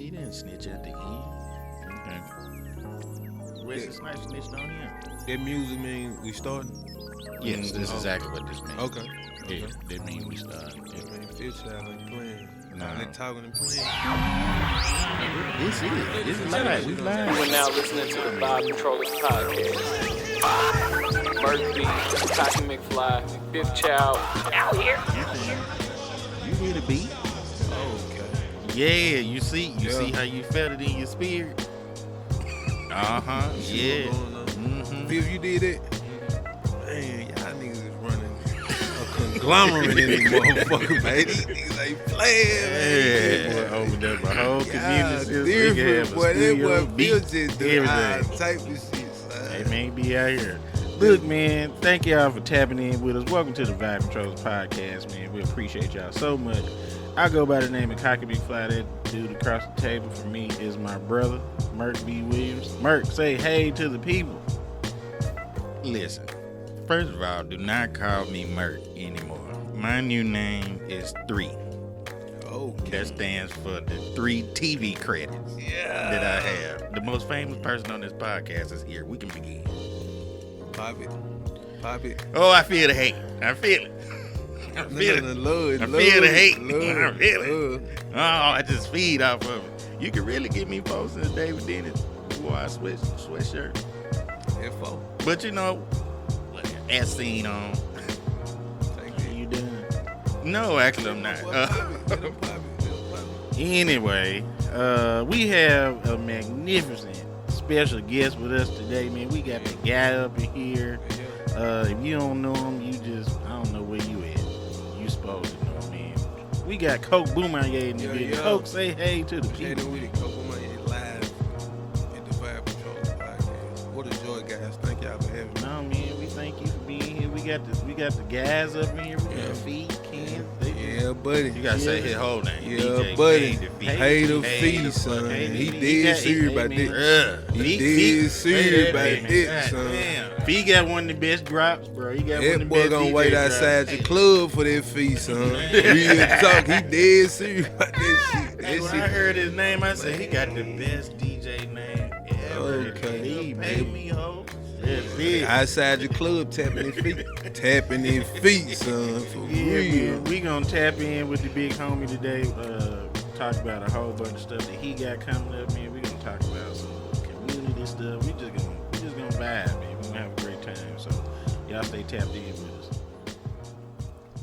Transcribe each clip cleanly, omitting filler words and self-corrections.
He didn't snitch at the end. Okay. Wesley Snipes snitched on him. That music mean we starting? Yes, this is exactly what this means. Okay. Yeah, that means we starting. That mean Fifth Child ain't playing. Nah. They talking and playing. This is live. We live. You are now listening to the Vibe Controllers podcast. Merc B, Cocky McFly, Fifth Child, out here. You hear the beat? Okay. Yeah, you see how you felt it in your spirit? Yeah. Mm-hmm. Fifth, you did it? Man, y'all niggas is running a conglomerate in this motherfucker, man. These niggas ain't playing, man. Yeah, over there, my whole community. Different, boy. That boy Fifth just do all everything. type of shit, son. Hey, man, be out here. Look, man, thank y'all for tapping in with us. Welcome to the Vibe Controllers podcast, man. We appreciate y'all so much. I go by the name of Cocky McFly. That dude across the table for me is my brother, Merc B. Williams. Merc, say hey to the people. Listen, first of all, do not call me Merc anymore. My new name is 3. Okay. That stands for the 3 TV credits that I have. The most famous person on this podcast is here. We can begin. Pop it. Oh, I feel the hate. I feel it. I feel it. Lord, I feel the hate. Lord, I feel it. Oh, I just feed off of it. You can really get me posting a David Dennis before I sweatshirt. F.O. But you know, as seen on. Take that. You done? No, actually I'm not. Pop it. Anyway, we have a magnificent special guest with us today, man. We got the guy up in here. If you don't know him, I don't know where you at. You supposed to know, man. We got Coke Bumaye in the building. Coke, say hey to the people. With it, Coke Bumaye live at the Vibe Controllers podcast. What a joy, guys. Thank y'all for having me. No, man, we thank you for being here. We got the guys up in here. We got Feet, Ken. Yeah, buddy. You gotta say his whole name. Yeah, DJ buddy. Pay the fee, son. He dead serious about that. He dead serious about that, son. He got one of the best drops, bro. He got one of the That best boy gonna DJ wait drops. outside your club for that fee, son. Real talk. He dead serious about that shit. Hey, when I heard his name, I said he got the best DJ name ever. Okay. He made me ho. That's it. Outside your club, tapping his feet. Tapping his feet, son. For Yeah, real. man. We gonna tap in with the big homie today. Talk about a whole bunch of stuff that he got coming up, man. We gonna talk about some community stuff. We just gonna vibe, man. We gonna have a great time. So y'all stay tapped in with us.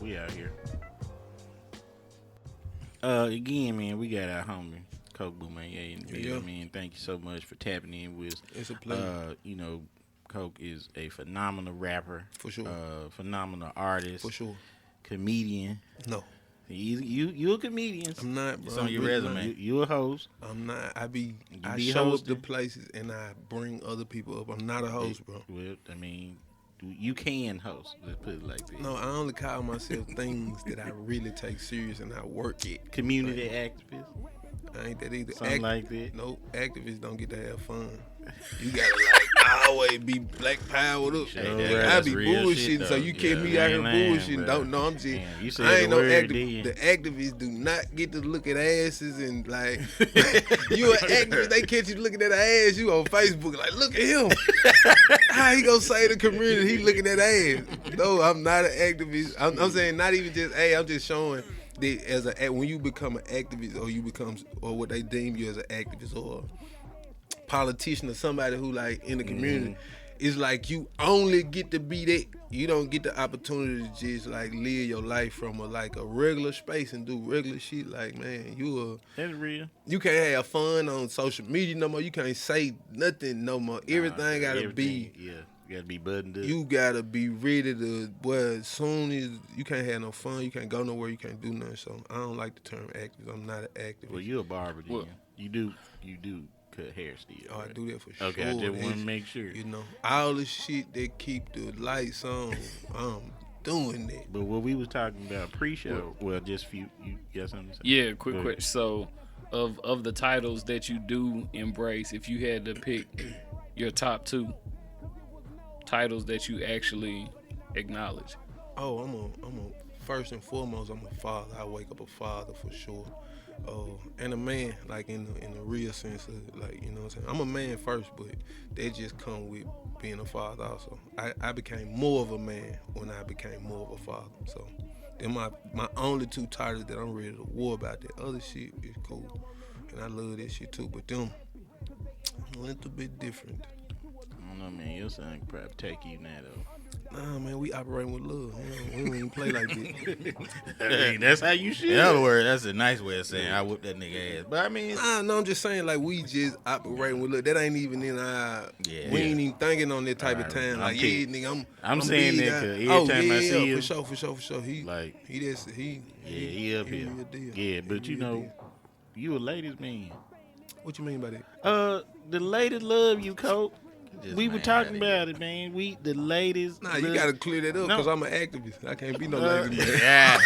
We out here. Again, man, we got our homie Coke Bumaye in the building, man. Thank you so much for tapping in with us. It's a pleasure. You know, Coke is a phenomenal rapper. For sure. Phenomenal artist. For sure. Comedian. No. You a comedian. I'm not, bro. It's on your resume. You a host. I'm not. I be show hosting? up to places and I bring other people up. I'm not a host, bro. Well, I mean, you can host. Let's put it like that. No, I only call myself things that I really take serious and I work it. Community activist. I ain't that either. Something like that. No, activists don't get to have fun. You gotta like always be black powered up. Hey, I be that's real shit, bullshitting, so you keep me out here bullshitting. Don't know I'm just. Damn, you said I ain't the no word activist. then. The activists do not get to look at asses and like you an activist. They catch you looking at an ass. You on Facebook like, look at him. How he gonna say the community? He looking at ass. No, I'm not an activist. I'm saying not even just. Hey, I'm just showing. That when you become an activist or what they deem you as an activist or a politician or somebody who like in the community, it's like you only get to be that. You don't get the opportunity to just like live your life from a regular space and do regular shit. Like, man, That's real. you can't have fun on social media no more. You can't say nothing no more. Everything gotta be. Yeah, you gotta be buttoned up. You gotta be ready to, boy, as soon as you can't have no fun, you can't go nowhere, you can't do nothing. So I don't like the term activist. I'm not an activist. Well, you a barber then. Well, you do cut hair still. Oh, right? I do that for sure. Okay, I just want to make sure. You know, all the shit that keep the lights on, I'm doing that. But what we was talking about pre-show, just you got something to say? Yeah, quick question. So, of the titles that you do embrace, if you had to pick your top 2 titles that you actually acknowledge. Oh, I'm a first and foremost, I'm a father. I wake up a father for sure. And a man, like in the real sense of, like, you know what I'm saying. I'm a man first, but that just come with being a father also. I became more of a man when I became more of a father. So they're my only two titles that I'm ready to war about. That other shit is cool, and I love that shit too. But them a little bit different. I don't know, man. Your son could probably take you now, though. Nah, man, we operating with love. We don't even play like that. I mean, that's how you should. In other words, that's a nice way of saying I whooped that nigga ass. But I mean, Nah, no, I'm just saying, like, we just operating with love. That ain't even in our. Yeah. We ain't even thinking on that type of Right. time. Like, I'm yeah, kidding. nigga, I'm saying big, that 'cause every oh, time yeah, I see him, for sure. He he up here. me a deal. Yeah, but He you me a know, deal. you a ladies man. What you mean by that? The ladies love you, Coach. Just We were man, talking that about it, man. The ladies. Nah, you love- gotta clear that up No. because I'm an activist. I can't be no lady man. Yeah.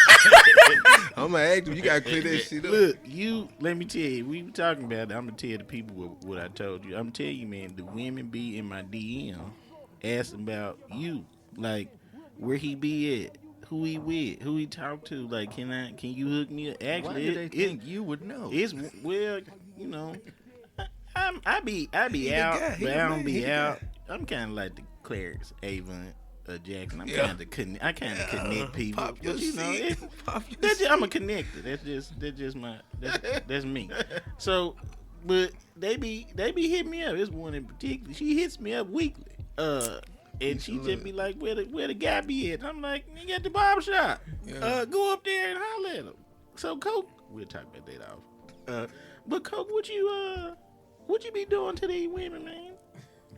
I'm an activist. You gotta clear that shit up. Look, let me tell you, we were talking about it. I'm gonna tell the people what I told you. I'm telling you, man, the women be in my DM asking about you, like where he be at, who he with, who he talk to. Like, can you hook me up? Why Actually, do they think you would know? it's well, you know, I be the out, guy, he but the I man, don't he be the out. guy. I'm kind of like the Clerics, Avon, Jackson. I kind of Yeah, connect people, pop your but you know, shit. Pop your that's shit. I'm a connector. That's just my that's me. So, but they be hitting me up. This one in particular, she hits me up weekly. And she just be like, where the guy be at? And I'm like, he at the barber shop. Yeah. Go up there and holler at him. So Coke, we'll talk about that off. But Coke, what you be doing to these women, man?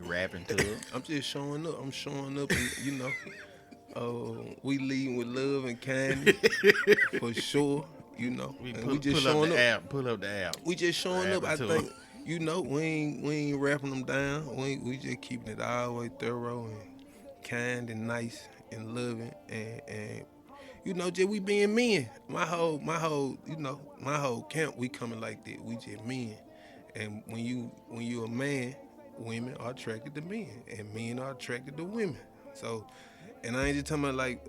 Rapping to it. I'm just showing up. I'm showing up, and you know, we leading with love and kindness for sure. You know, and we just showing up. Pull up the app. We just showing up. I Rapping to think, you know, we ain't wrapping them down. We just keeping it all the way thorough and kind and nice and loving and you know, just we being men. My whole camp, we coming like that. We just men. And when you a man, women are attracted to men, and men are attracted to women. So, and I ain't just talking about like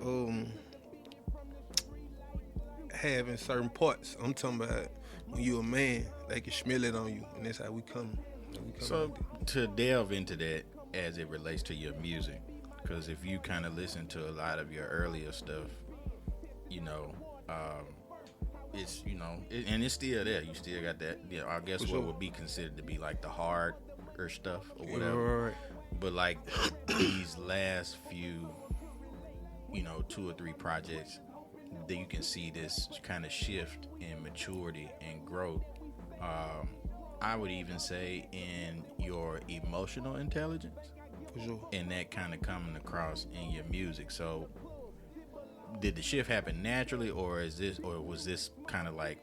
having certain parts. I'm talking about when you a man, they can smell it on you, and that's how we come. So to delve into that as it relates to your music, because if you kind of listen to a lot of your earlier stuff, you know, it's, you know, and it's still there. You still got that, you know, I guess For what sure. would be considered to be like the harder stuff or whatever. Right. But like these last few, you know, 2 or 3 projects, that you can see this kind of shift in maturity and growth. I would even say in your emotional intelligence, For sure. and that kind of coming across in your music. So, did the shift happen naturally, or was this kind of like,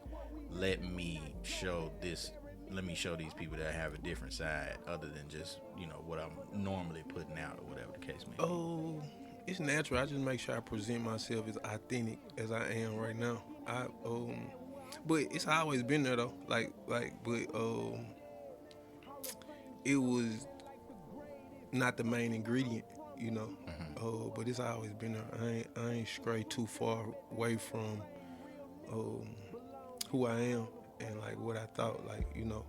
let me show these people that I have a different side other than just, you know, what I'm normally putting out or whatever the case may be? Oh, it's natural. I just make sure I present myself as authentic as I am right now. But it's always been there though. It was not the main ingredient, you know. But it's always been there. I ain't strayed too far away from who I am and like what I thought. Like, you know,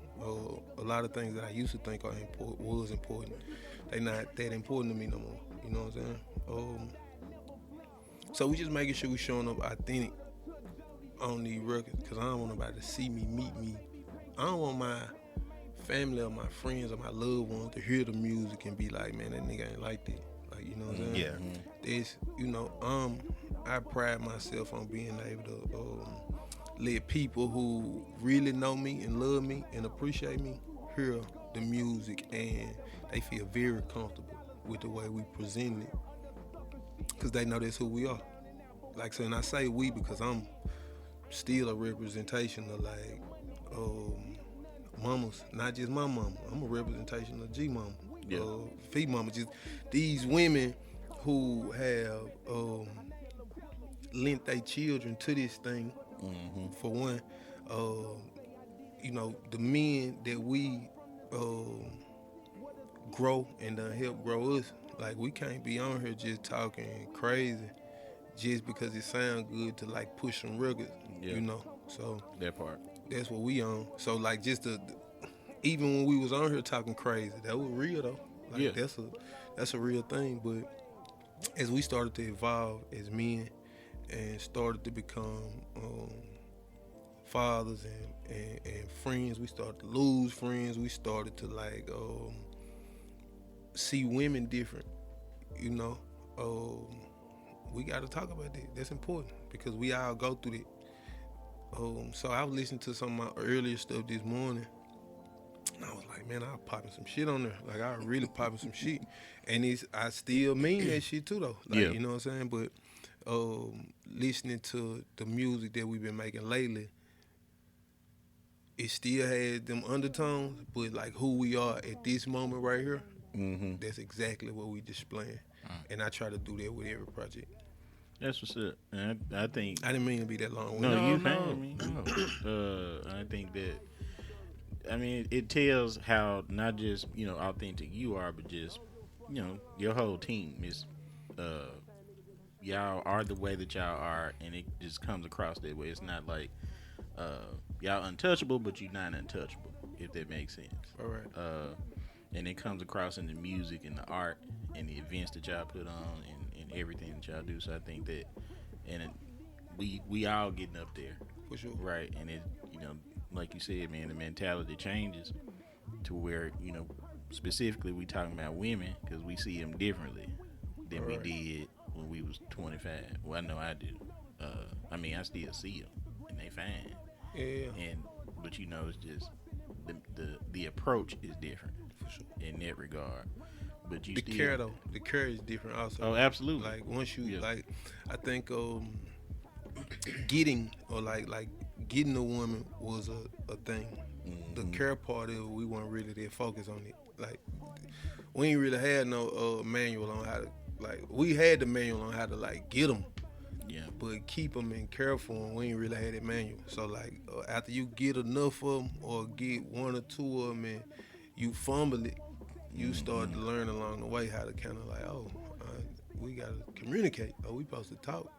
a lot of things that I used to think was important. They not that important to me no more. You know what I'm saying? So we just making sure we showing up authentic on these records, because I don't want nobody to see me, meet me. I don't want my family or my friends or my loved ones to hear the music and be like, man, that nigga ain't like that. Like, you know what I'm saying? Yeah. There's, you know, I pride myself on being able to let people who really know me and love me and appreciate me hear the music, and they feel very comfortable with the way we present it, because they know that's who we are. Like, so, and I say we because I'm still a representation of like mamas, not just my mama. I'm a representation of G mama, Fee mama. Just these women who have lent their children to this thing. For one, you know, the men that we grow and help grow us. Like, we can't be on here just talking crazy just because it sounds good to like push some records, you know. So That part. that's what we on. So like just even when we was on here talking crazy, that was real though. Like Yeah. that's a real thing. But as we started to evolve as men and started to become fathers and friends, we started to lose friends. We started to like see women different, you know. We got to talk about that. That's important because we all go through that. So I was listening to some of my earlier stuff this morning, and I was like, man, I'm popping some shit on there. Like, I really popping some shit. And I still mean that shit too, though. Like, Yeah. you know what I'm saying? But listening to the music that we've been making lately, it still has them undertones, but like who we are at this moment right here, that's exactly what we displaying. And I try to do that with every project. That's what's up. And I think. I didn't mean to be that long. No, you fine me. I think that. I mean, it tells how not just authentic you are, but just your whole team is. Y'all are the way that y'all are, and it just comes across that way. It's not like y'all untouchable, but you're not untouchable. If that makes sense. All right. And it comes across in the music and the art and the events that y'all put on and everything that y'all do. So I think that, we all getting up there, For sure. right? And it, like you said, man, the mentality changes to where specifically we talking about women because we see them differently than we did when we was 25. Well, I know I do. I mean, I still see them and they fine. Yeah. But it's just the approach is different. For sure. In that regard, but you The still, care though, the care is different also. Oh, absolutely. Like once you like, I think getting or like getting a woman was a thing. The care part of it, we weren't really that focused on it. Like we ain't really had no manual on how to we had the manual on how to like get them. Yeah. But keep them and care for them, we ain't really had that manual. So like after you get enough of them or get one or two of them and you fumble it, you start to learn along the way how to kind of like, we got to communicate. We supposed to talk.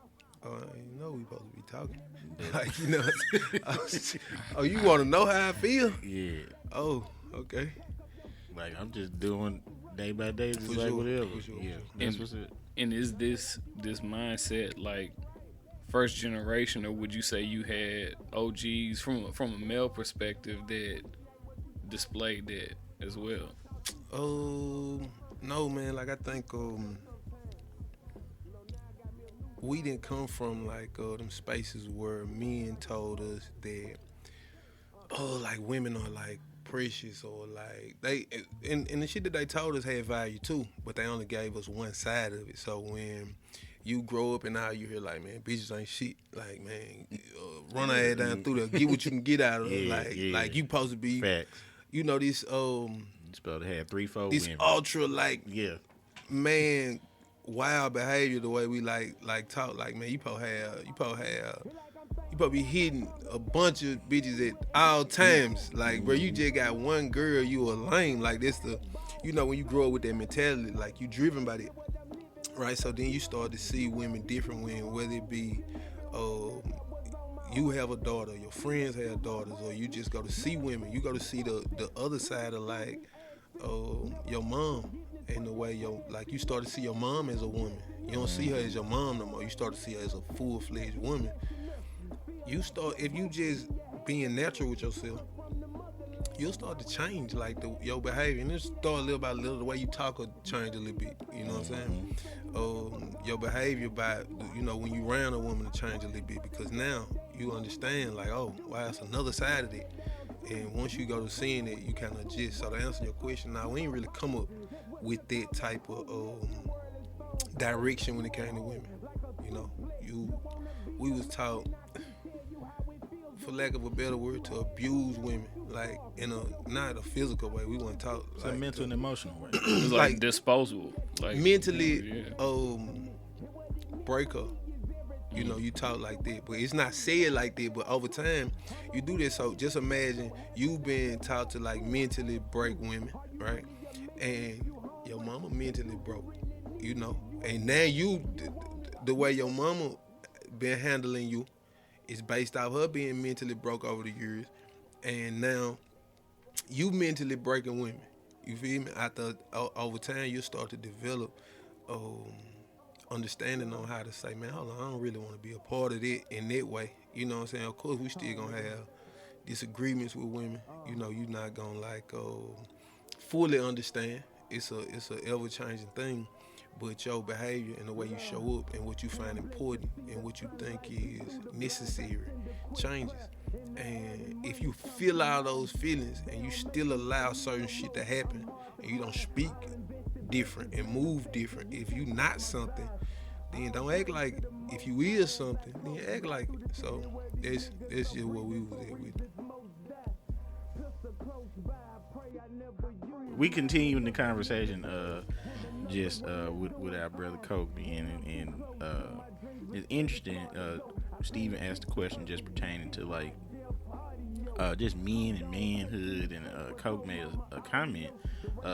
I didn't know we supposed to be talking. Like, you want to know how I feel? Yeah. Oh, okay. Like I'm just doing day by day, just For like sure, whatever. for sure, Yeah. for That's what's it. And is this mindset like first generation, or would you say you had OGs from a male perspective that displayed that as well? No, man. Like I think we didn't come from like them spaces where men told us that like women are like precious or like they and the shit that they told us had value too, but they only gave us one side of it. So when you grow up and now you hear like, man, bitches ain't shit. Like, man, run her ass down through there, get what you can get out of her. Like you supposed to be, Facts. This You supposed to have 3-4 this women. ultra like Yeah. wild behavior the way we like talk. Like, man, you supposed to be hitting a bunch of bitches at all times. Like, bro, you just got one girl, you a lame. Like, that's when you grow up with that mentality, like you driven by that, right? So then you start to see women different whether it be you have a daughter, your friends have daughters, or you just go to see women. You go to see the other side of like your mom, and the way you start to see your mom as a woman. You don't see her as your mom no more. You start to see her as a full-fledged woman. If you just being natural with yourself, you'll start to change like your behavior, and just start little by little. The way you talk will change a little bit. You know what I'm saying? Your behavior by when you around a woman to change a little bit, because now you understand like, oh wow, it's another side of it. And once you go to seeing it, you kind of just. So to answer your question, now we ain't really come up with that type of direction when it came to women. We was taught, for lack of a better word, to abuse women, like in not a physical way. We want to talk It's a mental and emotional way. It's like disposable, like mentally break her. You talk like that, but it's not said like that. But over time, you do this. So just imagine you been taught to like mentally break women, right? And your mama mentally broke, and now the way your mama been handling you is based off her being mentally broke over the years. and now you mentally breaking women. You feel me? After over time, you start to develop um, understanding on how to say, man, hold on, I don't really want to be a part of it in that way. You know what I'm saying? Of course, we still gonna have disagreements with women. You know, you're not gonna like fully understand. It's a ever changing thing. But your behavior and the way you show up and what you find important and what you think is necessary changes. And if you feel all those feelings and you still allow certain shit to happen and you don't speak different and move different, if you not something, then don't act like it. If you is something, then act like it. So that's just what we was at with it. We continuing the conversation, just with our brother Coke being, and it's interesting. Steven asked a question just pertaining to like just men and manhood, and Coke made a comment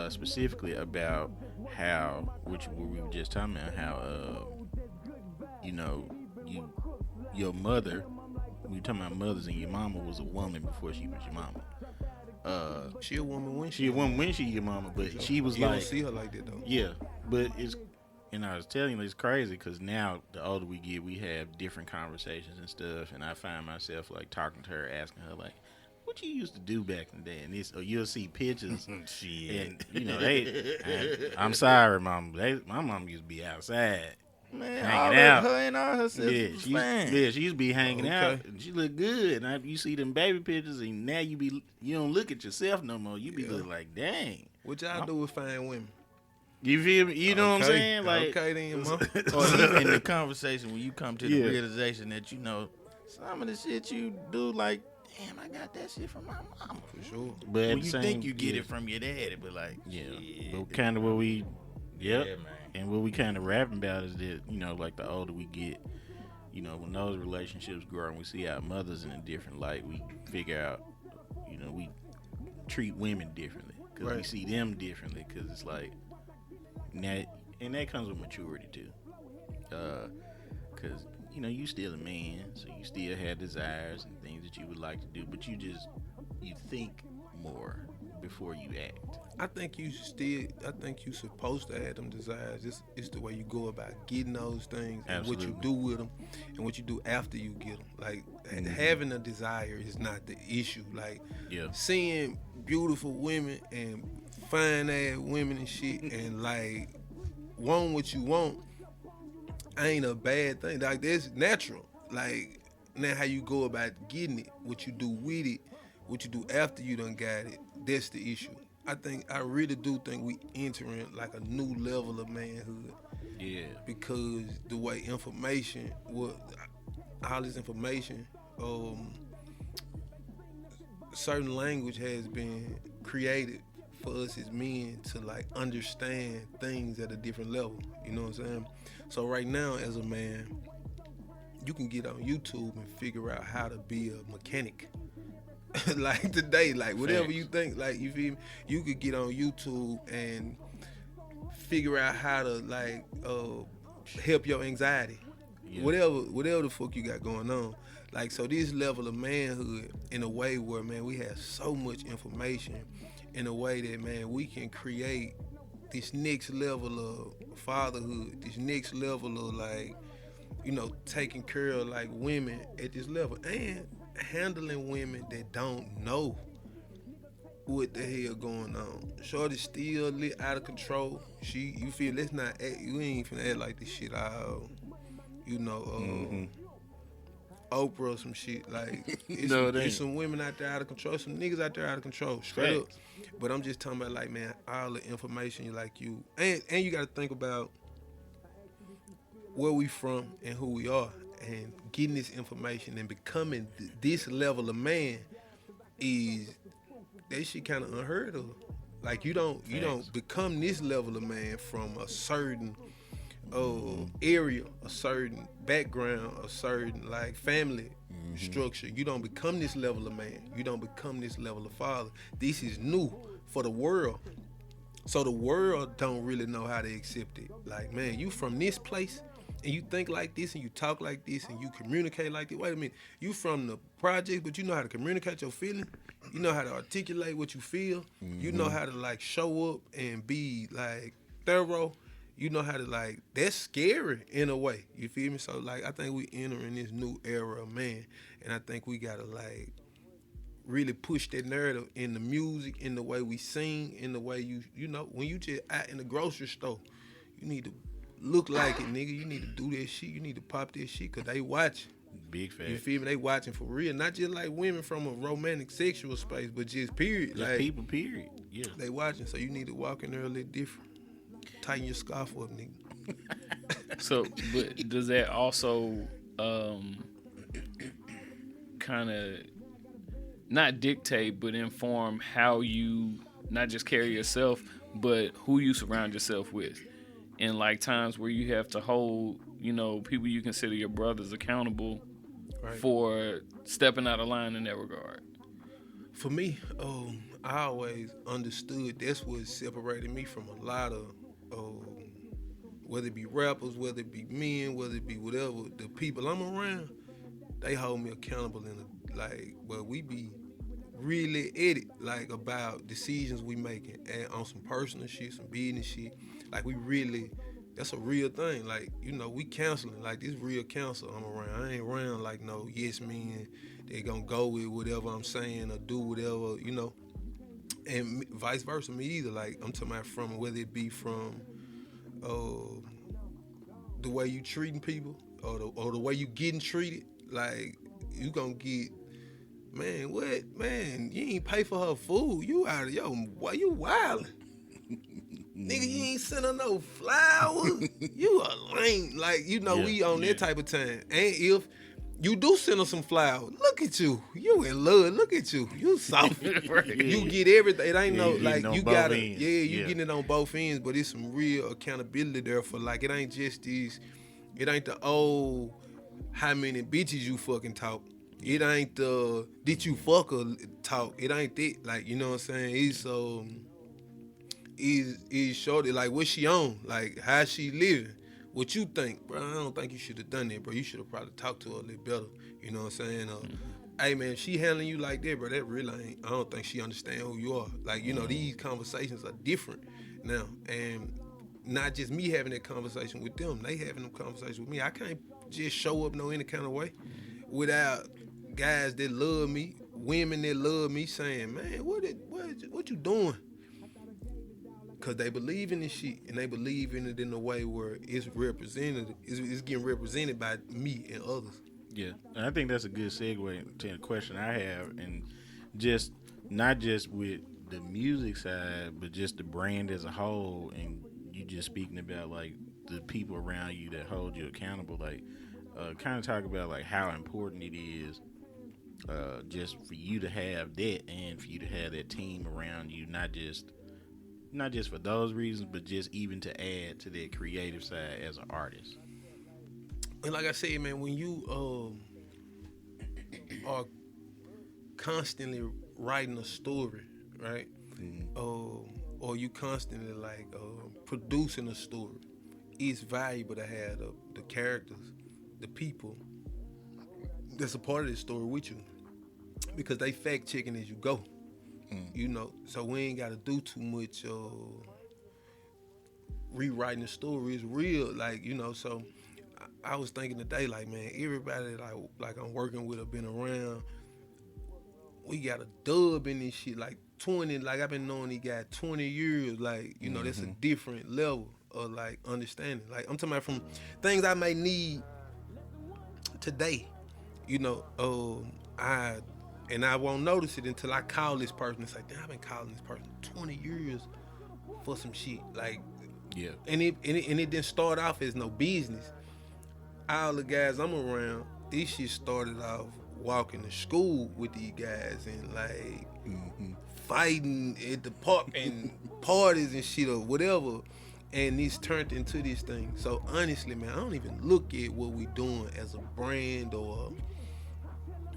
specifically about how, which we were just talking about, how you know, your mother. We were talking about mothers, and your mama was a woman before she was your mama. She a woman when She a woman when she your mama, but she was you like, don't see her like that though. yeah, but it's, and I was telling you, it's crazy because now the older we get, we have different conversations and stuff, and I find myself like talking to her, asking her like, what you used to do back in the day, and this, or you'll see pictures, and you know I'm sorry, mom, my mom used to be outside. Man, hanging out. Her and all her sisters was fine. She used to be hanging Okay. out. And she look good. Now you see them baby pictures, and now you don't look at yourself no more. You be looking like, dang. What y'all do with fine women? You feel me? You know what I'm saying? Like, okay then, mom. Or even in the conversation when you come to the Yeah. realization that you know some of the shit you do, like, damn, I got that shit from my mama. For sure. but at When the you same, think you get it from your daddy, but like, yeah. shit. But kind of what we, yep. Yeah, man. And what we kind of rapping about is that, you know, like the older we get, you know, when those relationships grow and we see our mothers in a different light, we figure out, you know, we treat women differently because we Right. see them differently, because it's like, and that comes with maturity too. Because, you know, you still a man, so you still have desires and things that you would like to do, but you think more before you act. I think you supposed to have them desires. It's the way you go about getting those things and what you Absolutely. do with them and what you do after you get them. Like, having a desire is not the issue. Like, Yeah. seeing beautiful women and fine ass women and shit and like want what you want ain't a bad thing. Like, that's natural. Like, now how you go about getting it, what you do with it, what you do after you done got it, that's the issue. I really do think we entering like a new level of manhood, Yeah. because the way information, all this information, certain language has been created for us as men to like understand things at a different level. You know what I'm saying? So right now, as a man, you can get on YouTube and figure out how to be a mechanic. Like today, like whatever Facts. you think, like you feel me, you could get on YouTube and figure out how to like help your anxiety. Yeah. Whatever the fuck you got going on. Like, so this level of manhood in a way where, man, we have so much information in a way that, man, we can create this next level of fatherhood, this next level of like, you know, taking care of like women at this level and handling women that don't know what the hell going on. Shorty still lit out of control. You feel, let's not act, you ain't finna act like this shit out, you know, Oprah or some shit. Like, it's, No, it ain't. it's some women out there out of control, some niggas out there out of control, straight up. Facts. But I'm just talking about, like, man, all the information like you, and you got to think about where we from and who we are, and getting this information and becoming this level of man is, that shit kind of unheard of. Like, you don't become this level of man from a certain area, a certain background, a certain like family structure. You don't become this level of man. You don't become this level of father. This is new for the world. So the world don't really know how to accept it. Like, man, you from this place and you think like this and you talk like this and you communicate like this. Wait a minute, you from the project, but you know how to communicate your feeling. You know how to articulate what you feel. You know how to like show up and be like thorough. You know how to like, that's scary in a way. You feel me? So like, I think we entering this new era, man, and I think we gotta like really push that narrative in the music, in the way we sing, in the way you know, when you just out in the grocery store, you need to look like it, nigga. You need to do that shit. You need to pop that shit, cause they watching. Big fact. You feel me? They watching for real. Not just like women from a romantic sexual space, but just period. Just like people, period. Yeah. they watching, so you need to walk in there a little different. Tighten your scarf up, nigga. So, but does that also kind of not dictate, but inform how you not just carry yourself, but who you surround yourself with? And like times where you have to hold, you know, people you consider your brothers accountable for stepping out of line in that regard. For me, I always understood that's what separated me from a lot of, whether it be rappers, whether it be men, whether it be whatever, the people I'm around, they hold me accountable in a, like, well, we be really at it, like, about decisions we making and on some personal shit, some business shit. Like, we really, that's a real thing. Like, you know, we counseling. Like, this real counsel I'm around. I ain't around like no yes men. They gonna go with whatever I'm saying or do whatever, you know. And vice versa, me either. Like, I'm talking about from, whether it be from the way you treating people or the way you getting treated. Like, you gonna get, man, what? Man, you ain't pay for her food. You out of yo, why you wildin'? Nigga, you ain't send her no flowers. You a lame. Like, you know, we on that type of time. And if you do send her some flowers, look at you. You in love. Look at you. You soft. You get everything. It ain't no, like, you gotta, you getting it on both ends, but it's some real accountability there for, like, it ain't just these, it ain't the old, how many bitches you fucking talk. It ain't the, did you fuck her talk. It ain't that. Like, you know what I'm saying? Is shorty, like, what she on? Like, how she living? What you think, bro? I don't think you should have done that, bro. You should have probably talked to her a little better. You know what I'm saying? Hey, man, she handling you like that, bro, that really ain't, I don't think she understand who you are. Like, you know, these conversations are different now. And not just me having that conversation with them. They having them conversations with me. I can't just show up no any kind of way without guys that love me, women that love me saying, man, what you doing? Because they believe in this shit, and they believe in it in a way where it's represented, it's getting represented by me and others. Yeah, and I think that's a good segue to the question I have, and just not just with the music side, but just the brand as a whole, and you just speaking about like the people around you that hold you accountable, like kind of talk about like how important it is just for you to have that, and for you to have that team around you, not just for those reasons, but just even to add to that creative side as an artist. And like I said, man, when you are constantly writing a story, right? Or you constantly like producing a story, it's valuable to have the characters, the people that's a part of this story with you, because they fact checking as you go. You know, so we ain't got to do too much rewriting the story. It's real, like, you know. So I was thinking today, like, man, everybody like I'm working with or been around, we got a dub in this shit, like 20. Like, I've been knowing he got 20 years. Like, you know, that's a different level of like understanding. Like, I'm talking about from things I may need today. You know, I won't notice it until I call this person and say, damn, I've been calling this person 20 years for some shit. Like, yeah. And it didn't start off as no business. All the guys I'm around, this shit started off walking to school with these guys and like fighting at the park and parties and shit or whatever. And this turned into this thing. So honestly, man, I don't even look at what we doing as a brand or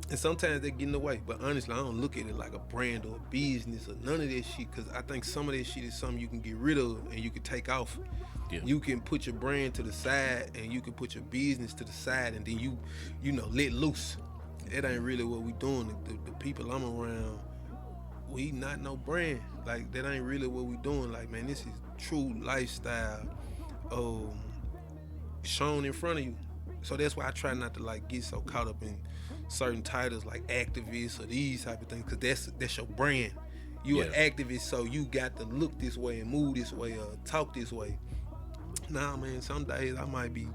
And sometimes they get in the way. But honestly, I don't look at it like a brand or a business or none of that shit. Because I think some of that shit is something you can get rid of and you can take off. Yeah. You can put your brand to the side and you can put your business to the side and then you know, let loose. That ain't really what we doing. The people I'm around, we not no brand. Like, that ain't really what we doing. Like, man, this is true lifestyle shown in front of you. So that's why I try not to like get so caught up in certain titles like activist or these type of things, because that's your brand. You an activist, so you got to look this way and move this way or talk this way. Nah, man, some days I might be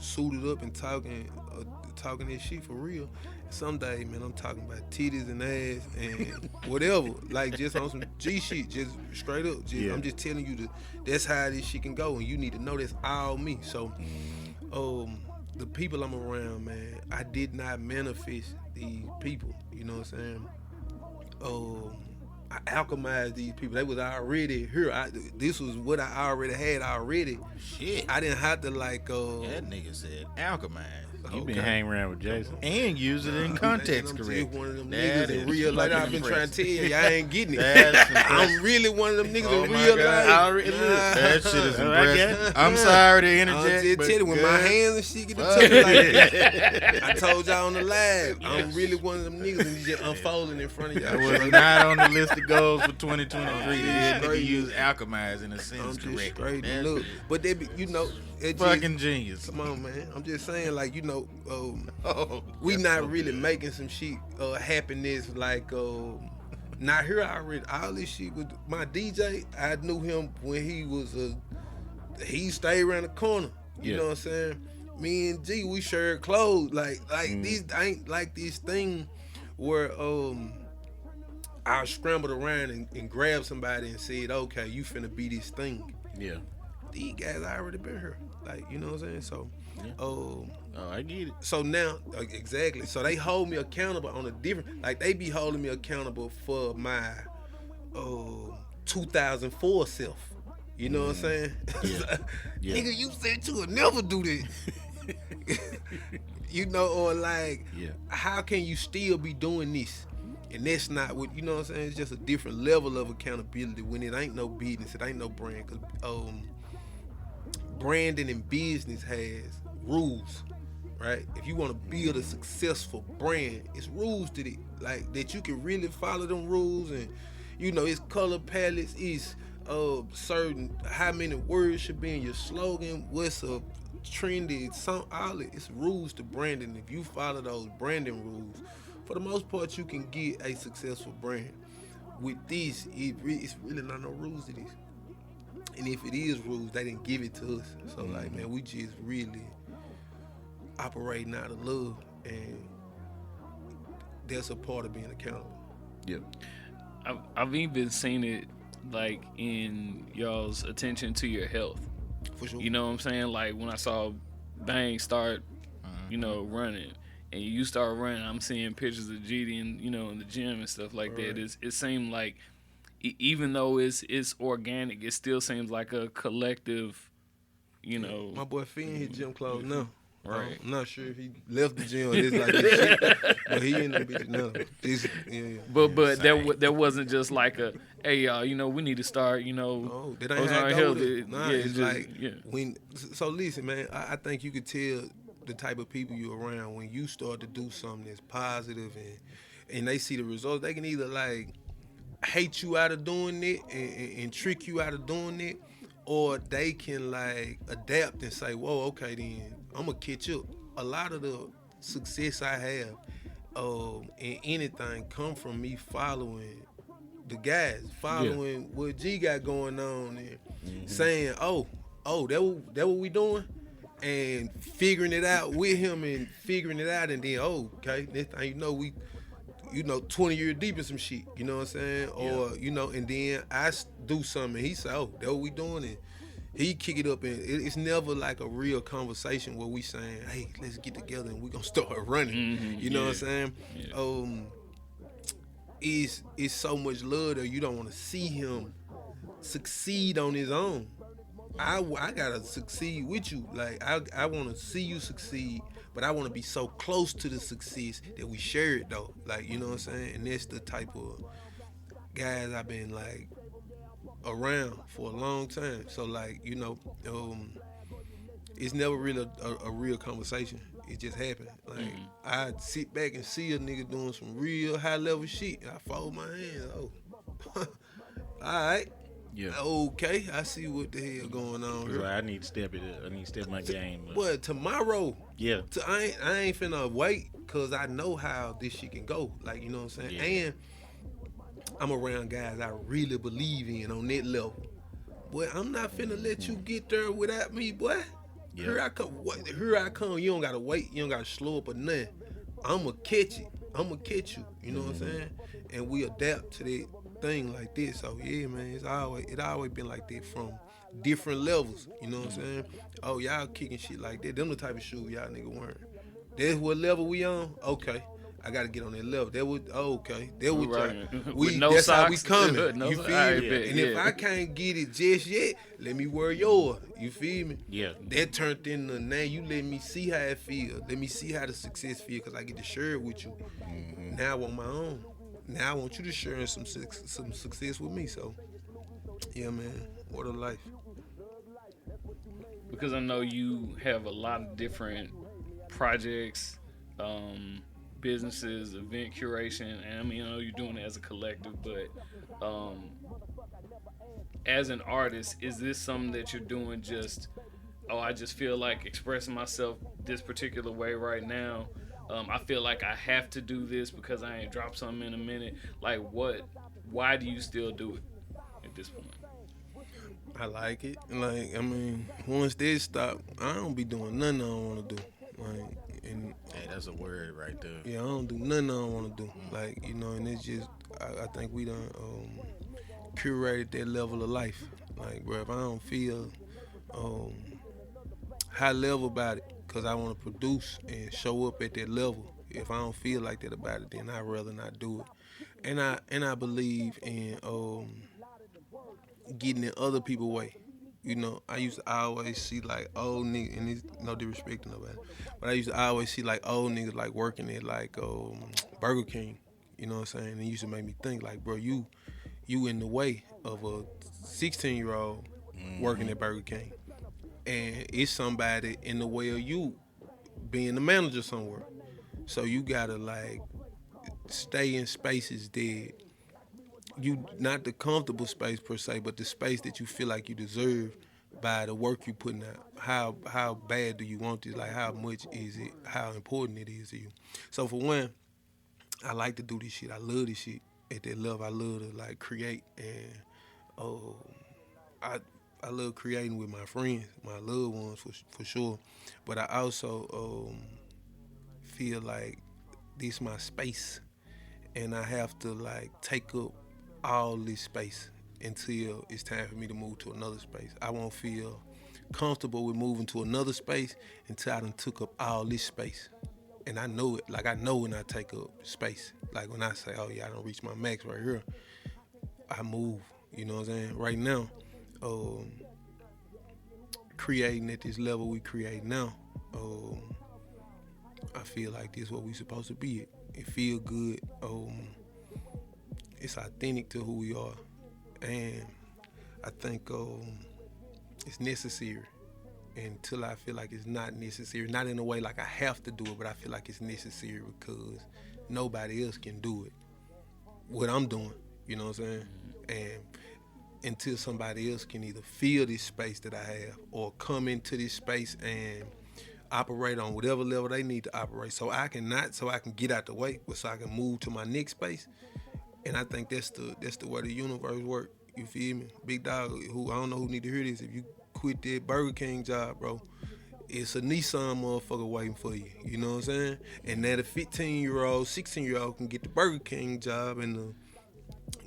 suited up and talking this shit for real. Some days, man, I'm talking about titties and ass and whatever, like just on some G shit, just straight up. I'm just telling you that's how this shit can go, and you need to know that's all me. So, the people I'm around, man, I did not manifest these people. You know what I'm saying? I alchemized these people. They was already here. This was what I already had already. Shit. I didn't have to like. That nigga said alchemize. You been hanging around with Jason. And use it in context, I'm correct? just one of them That niggas in is real life. fucking I've been trying to impressive. tell you, I ain't getting it. That's impressive. I'm really one of them niggas Oh in my real God. life. That shit is Oh, I get impressive. it. I'm sorry to I'm interject. just but telling you, when my good. hands and shit get to touching like that. I told y'all on the live, I'm really one of them niggas and you just unfolding in front of That y'all. was not on the list of goals for 2023. That nigga Straight. use alchemize in a I'm sentence just correctly. straight. That's Look, but they be, you know, it just, fucking genius. come on, man. I'm just saying, like, you know, Oh, we that's not so really good. making some shit happiness like not here already. All this shit with my DJ, I knew him when he was he stayed around the corner. You know what I'm saying? Me and G, we shared clothes. Like these ain't like this thing where I scrambled around and grabbed somebody and said, okay, you finna be this thing. Yeah. These guys already been here. Like, you know what I'm saying? So Oh, I get it. so now, exactly. So they hold me accountable on a different, like they be holding me accountable for my 2004 self. You know what I'm saying? Yeah. Nigga, you said you would never do this. You know, or like, how can you still be doing this? And that's not what, you know what I'm saying? It's just a different level of accountability when it ain't no business, it ain't no brand. Cause branding and business has rules, right? If you want to build a successful brand, it's rules to it, like that you can really follow them rules, and you know it's color palettes, it's certain how many words should be in your slogan, what's a trendy song, all it. It's rules to branding. If you follow those branding rules, for the most part, you can get a successful brand. With this, it's really not no rules to this. And if it is rules, they didn't give it to us. So like, man, we just really operating out of love, and that's a part of being accountable. Yep. I've even seen it like in y'all's attention to your health. For sure. You know what I'm saying? Like when I saw Bang start, you know, running, and you start running, I'm seeing pictures of GD and in the gym and stuff like that. It seemed like even though it's organic, it still seems like a collective, My boy Finn his gym clothes now. Right. I'm not sure if he left the gym or this like this shit, but he in the bitch now. But that wasn't just like a, hey y'all, we need to start, Oh, that ain't how Ozone it go Health. with it. Nah, Yeah, it's just- like yeah. when. So listen, man. I think you could tell the type of people you're around when you start to do something that's positive and they see the results. They can either like hate you out of doing it and trick you out of doing it, or they can like adapt and say, whoa, okay then, I'm gonna catch up. A lot of the success I have in anything come from me following the guys, following what G got going on and saying, oh, that what we doing? And figuring it out with him and figuring it out, and then, okay, next thing you know, we 20 years deep in some shit, you know what I'm saying? Or, and then I do something and he say, oh, that what we doing? And he kick it up, and it's never like a real conversation where we saying, hey, let's get together and we gonna start running. You know what I'm saying? Yeah. It's so much love that you don't want to see him succeed on his own. I gotta succeed with you. Like I want to see you succeed, but I want to be so close to the success that we share it though. Like you know what I'm saying? And that's the type of guys I've been like around for a long time. So like it's never really a real conversation. It just happened. Like I sit back and see a nigga doing some real high level shit. I fold my hands. Oh, all right. Yeah. Okay, I see what the hell going on It's here. like, I need to step it up. I need to step my game up. But tomorrow, Yeah. I ain't finna wait because I know how this shit can go. Like, you know what I'm saying? Yeah. And I'm around guys I really believe in on that level. Boy, I'm not finna let you get there without me, boy. Yeah. Here I come. Here I come. You don't gotta wait. You don't gotta slow up or nothing. I'ma catch it. I'ma catch you. You know what I'm saying? And we adapt to that thing like this. So yeah, man, it always been like that from different levels. You know what I'm saying? Oh, y'all kicking shit like that. Them the type of shoes y'all nigga wearing. That's what level we on? Okay. I gotta get on that level. That would okay. That would Right. we With no that's how we socks. coming. No You socks. feel I me? bet, And if yeah. I can't get it just yet, let me wear yours. You feel me? Yeah. That turned into now you let me see how it feel. Let me see how the success feel because I get to share it with you. Now I want my own. Now I want you to share some success with me. So yeah, man, what a life. Because I know you have a lot of different projects, businesses, event curation, and I mean, I know you're doing it as a collective, but as an artist, is this something that you're doing just, oh, I just feel like expressing myself this particular way right now? I feel like I have to do this because I ain't dropped something in a minute. Like, why do you still do it at this point? I like it. Like, I mean, once they stop, I don't be doing nothing I don't want to do. Like, and Hey, that's a word right there. yeah, I don't do nothing I don't want to do. Like, you know, and it's just, I think we done curated that level of life. Like, bro, if I don't feel high level about it, because I want to produce and show up at that level, if I don't feel like that about it, then I'd rather not do it. And I believe in getting in other people's way. You know, I used to always see like old niggas, and it's no disrespect to nobody, but I used to always see like old niggas like working at like Burger King. You know what I'm saying? And it used to make me think like, bro, you in the way of a 16-year-old working at Burger King, and it's somebody in the way of you being the manager somewhere. So you gotta like stay in spaces that you not the comfortable space per se, but the space that you feel like you deserve by the work you putting out. How bad do you want this? Like how much is it? How important it is to you? So for one, I like to do this shit. I love this shit. At that level, I love to like create, and I love creating with my friends, my loved ones for sure. But I also feel like this my space, and I have to like take up all this space until it's time for me to move to another space. I won't feel comfortable with moving to another space until I done took up all this space. And I know it. Like I know when I take up space. Like when I say, oh yeah, I don't reach my max right here, I move. You know what I'm saying? Right now, creating at this level we create now, I feel like this is what we supposed to be at. It feel good. It's authentic to who we are, and I think it's necessary. Until I feel like it's not necessary, not in a way like I have to do it, but I feel like it's necessary because nobody else can do it. What I'm doing, you know what I'm saying? And until somebody else can either feel this space that I have or come into this space and operate on whatever level they need to operate, so I can get out the way, but so I can move to my next space. And I think that's the way the universe works. You feel me? Big dog, who I don't know who need to hear this. If you quit that Burger King job, bro, it's a Nissan motherfucker waiting for you. You know what I'm saying? And that a 15-year-old, 16-year-old can get the Burger King job, and the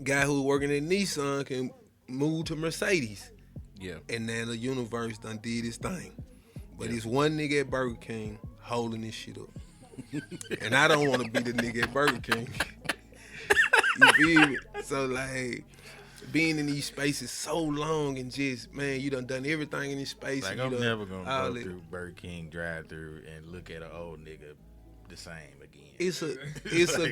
guy who's working at Nissan can move to Mercedes. Yeah. And now the universe done did its thing. But it's one nigga at Burger King holding this shit up. And I don't want to be the nigga at Burger King. You feel me? So like, being in these spaces so long and just, man, you done everything in this space. Like, and I'm you never gonna all go it. through Burger King drive-through and look at an old nigga the same again. It's a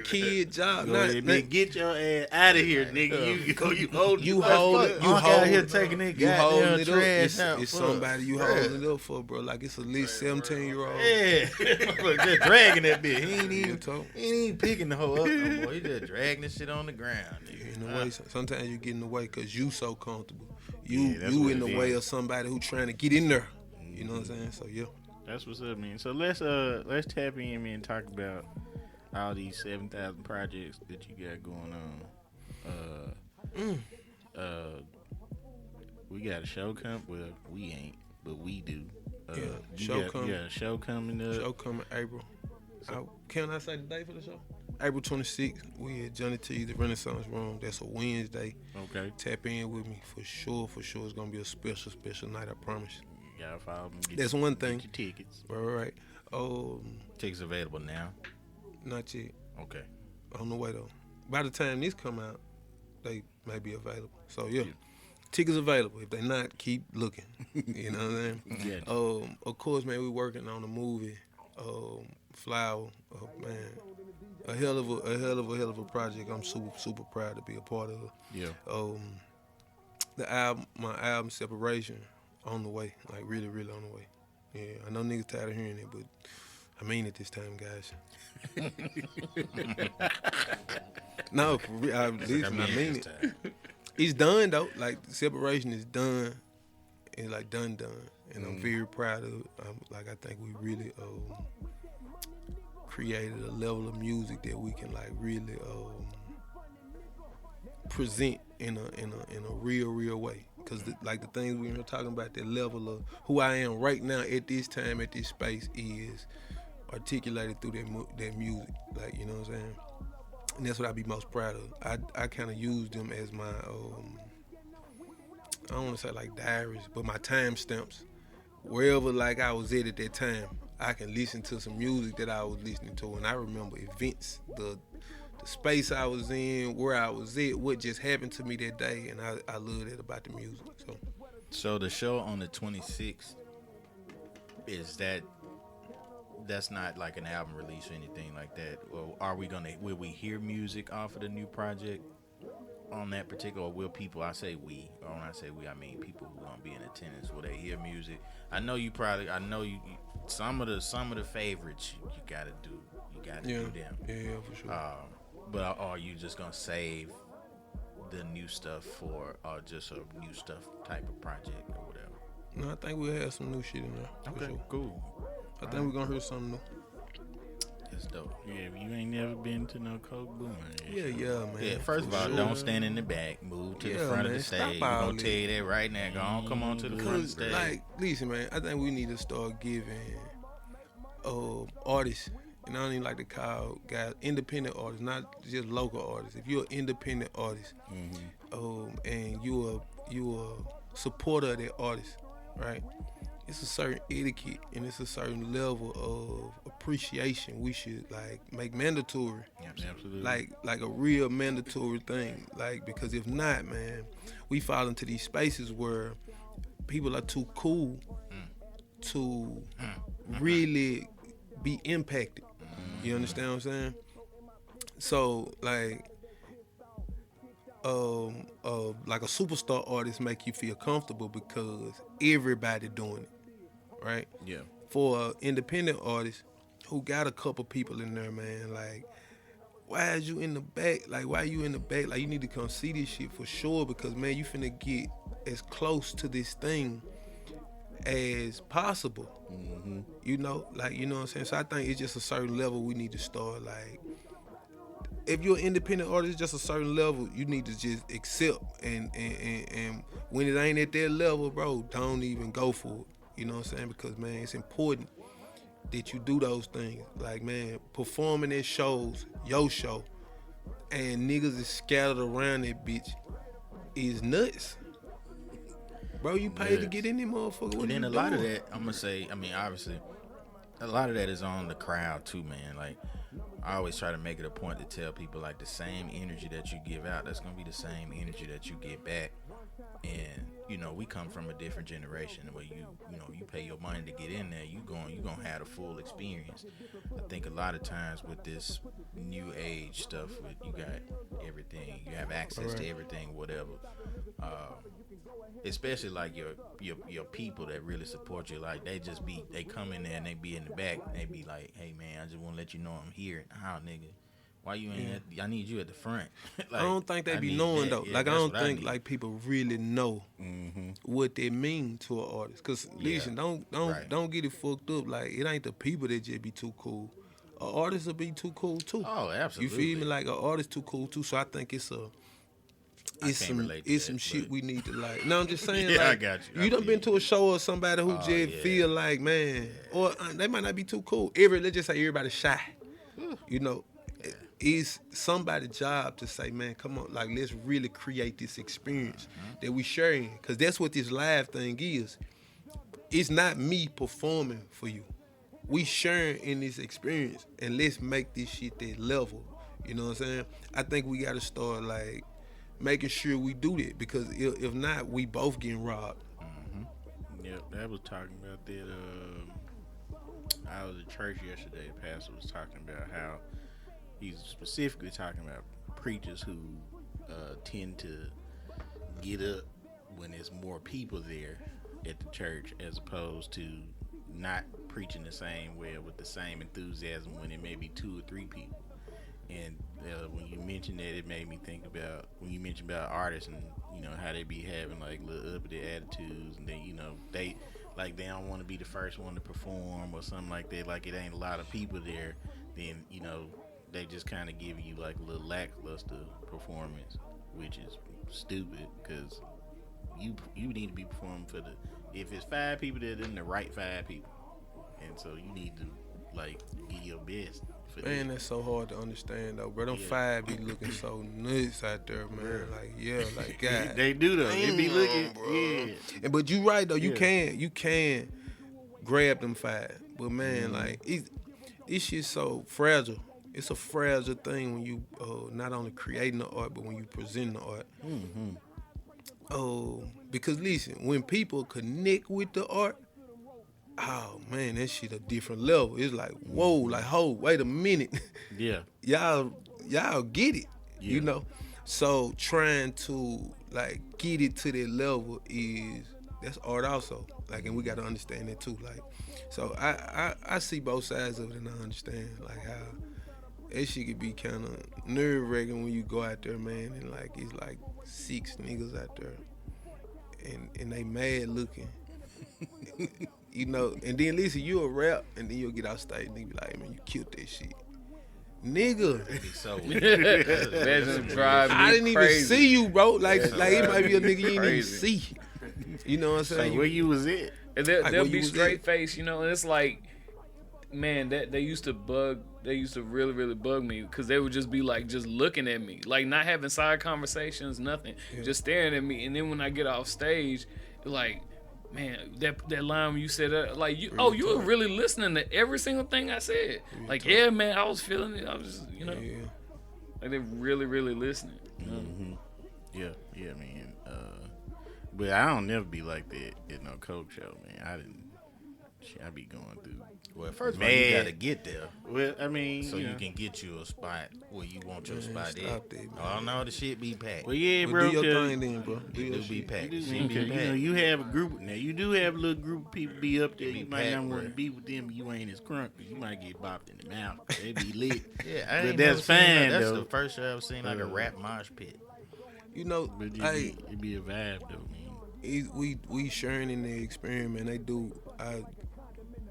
kid job. Go Not, ahead, nigga, get your ass out of here, nigga. You hold You hold it. You out hold here it. taking that You holding goddamn it up. trash out. It's Fuck. somebody you Bruh. holding it up for, bro. Like it's at least 17-year-old. Yeah, motherfucker just dragging that bitch. He ain't even, talk. he ain't even picking the hoe up no more. He just dragging this shit on the ground, nigga. In the way, sometimes you get in the way because you so comfortable. Yeah, that's You what in the it way is. of somebody who trying to get in there. You know what I'm saying? So yeah. That's what's up, man. So let's tap in, man, and talk about all these 7,000 projects that you got going on. We got a show coming. Well, we ain't, but we do. You got a show coming up. Show coming April. Can I say the date for the show? April 26th. We at Johnny T's, the Renaissance Room. That's a Wednesday. Okay. Tap in with me for sure. For sure, it's gonna be a special night. I promise. You gotta follow them. That's one thing. Get your tickets. Right. Tickets available now. Not yet. Okay. On the way though. By the time this come out, they may be available. So yeah. Tickets available. If they not, keep looking. You know what I'm saying? Yeah. Of course, man, we working on a movie. Flower. Man, a hell of a project. I'm super proud to be a part of. Yeah. My album Separation on the way. Like really on the way. Yeah. I know niggas tired of hearing it, but I mean it this time, guys. No, for real. I mean it. It's done though. Like Separation is done. It's like done. And I'm very proud of it. I think we really created a level of music that we can like really present in a real way. Cause the things we were talking about, that level of who I am right now at this time at this space is articulated through that music. Like, you know what I'm saying? And that's what I be most proud of. I kind of use them as my I don't want to say like diaries, but my time stamps. Wherever like I was at that time, I can listen to some music that I was listening to, and I remember events, the space I was in, where I was at, what just happened to me that day, and I love that about the music. So the show on the 26th, that's not like an album release or anything like that? Or will we hear music off of the new project on that particular, or will people, I say we, or when I say we, I mean people who gonna be in attendance, will they hear music? I know you some of the favorites you gotta do them. Yeah, for sure. But are you just gonna save the new stuff for just a new stuff type of project or whatever? No, I think we'll have some new shit in there. Okay, sure. Cool. I think we're gonna hear something new. That's dope. Yeah, you ain't never been to no Coke Bumaye. Yeah, man. Yeah, first of all, don't stand in the back. Move to the front of the stage. I'm gonna tell you that right now. Go on, come on to the front of the stage. Like, listen, man, I think we need to start giving artists, and I don't even like to call guys independent artists, not just local artists. If you're an independent artist, and you a supporter of that artist, right? It's a certain etiquette and it's a certain level of appreciation we should like make mandatory. Absolutely. Like a real mandatory thing. Like, because if not, man, we fall into these spaces where people are too cool to really be impacted. You understand what I'm saying? So like a superstar artist make you feel comfortable because everybody doing it, right? Yeah. For an independent artist who got a couple people in there, man, like, why is you in the back? Like, why you in the back? Like, you need to come see this shit for sure because, man, you finna get as close to this thing as possible. You know, like, you know what I'm saying? So I think it's just a certain level we need to start, like, if you're an independent artist, just a certain level, you need to just accept. And when it ain't at that level, bro, don't even go for it. You know what I'm saying? Because, man, it's important that you do those things. Like, man, performing at shows, your show, and niggas is scattered around that bitch is nuts. Bro, you paid to get in there, motherfucker. What And then you a lot of doing? that, I'm gonna say, I mean, obviously, a lot of that is on the crowd too, man. Like I always try to make it a point to tell people like the same energy that you give out, that's gonna be the same energy that you get back. And you know, we come from a different generation where you know you pay your money to get in there. You gonna have the full experience. I think a lot of times with this new age stuff, with you got everything, you have access to everything, whatever. Especially like your people that really support you, like they come in there and they be in the back, and they be like, hey man, I just want to let you know I'm here. How nigga? Why you ain't? I need you at the front. Like, I don't think they be knowing though. Yeah, like I don't think like people really know what they mean to an artist. Cause listen, don't get it fucked up. Like it ain't the people that just be too cool. An artist will be too cool too. Oh, absolutely. You feel me? Like an artist too cool too. So I think it's some shit we need to like. No, I'm just saying. Yeah, like, I got you. You done been to a show or somebody who just feel like man, or they might not be too cool. Let's just say everybody's shy. You know. It's somebody's job to say, man, come on, like let's really create this experience that we sharing, because that's what this live thing is. It's not me performing for you. We sharing in this experience, and let's make this shit that level. You know what I'm saying? I think we got to start like making sure we do that, because if not, we both getting robbed. Yep, that was talking about that. I was at church yesterday. The pastor was talking about how he's specifically talking about preachers who tend to get up when there's more people there at the church, as opposed to not preaching the same way with the same enthusiasm when it may be 2 or 3 people. And when you mentioned that, it made me think about when you mentioned about artists and you know how they be having like little uppity attitudes, and then you know they don't want to be the first one to perform or something like that. Like it ain't a lot of people there, then you know. They just kind of give you like a little lackluster performance, which is stupid because you need to be performing for if it's 5 people there, then the right 5 people, and so you need to like give your best. Man, that's so hard to understand though, bro. Them 5 be looking so nuts out there, man. Like God, they do though. They be looking, bro. But you right though. You can grab them 5, but man, like this shit's so fragile. It's a fragile thing when you not only creating the art, but when you present the art. Because listen, when people connect with the art, oh man, that shit a different level. It's like, whoa, like, wait a minute. Yeah. y'all get it, you know? So trying to like get it to that level that's art also. Like, and we got to understand that too. Like, so I see both sides of it, and I understand like how that shit could be kind of nerve-wracking when you go out there, man, and like it's like 6 niggas out there, and they mad looking, you know. And then listen, you a rap, and then you'll get out stage and they be like, man, you killed that shit, nigga. So I didn't even see you, bro. Like it might be a nigga you didn't even see. You know what I'm saying? Like where you was at? And they'll be straight face, you know, and it's like, man, that they used to really, really bug me, because they would just be like, just looking at me, like not having side conversations, nothing, just staring at me. And then when I get off stage, like, man, that line when you said like you were really listening to every single thing I said. Like, yeah, man, I was feeling it. I was just, you know, like they're really, really listening. You know? Yeah, man. But I don't never be like that at no Coke show, man. I be going through. Well, first of all, you gotta get there. Well, I mean, so you can get you a spot where you want your spot at. Oh no, the shit be packed. Well, yeah, bro. Do your thing then, bro. It be packed. You know, you have a group now. You do have a little group of people be up there. You might not want to be with them. You ain't as crunk. You might get bopped in the mouth. They be lit. Yeah, but that's fine. That's the first show I've seen like a rap mosh pit. You know, it be a vibe though, man. We sharing in the experience, man. They do.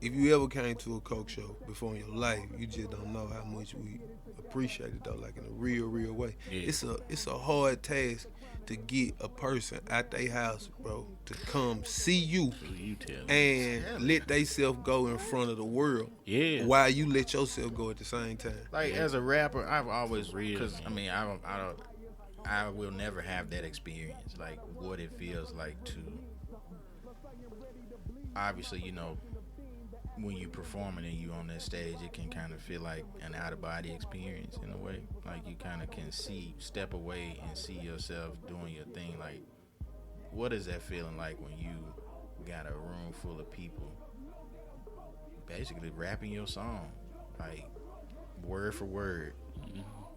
If you ever came to a Coke show before in your life, you just don't know how much we appreciate it though, like in a real way. Yeah. It's a hard task to get a person out their house, bro, to come see you and let they self go in front of the world. Yeah. While you let yourself go at the same time. Like as a rapper, I've always because I mean I will never have that experience, like what it feels like to obviously, you know, when you performing and you on that stage, it can kind of feel like an out of body experience in a way. Like you kind of can step away and see yourself doing your thing. Like, what is that feeling like when you got a room full of people basically rapping your song, like word for word?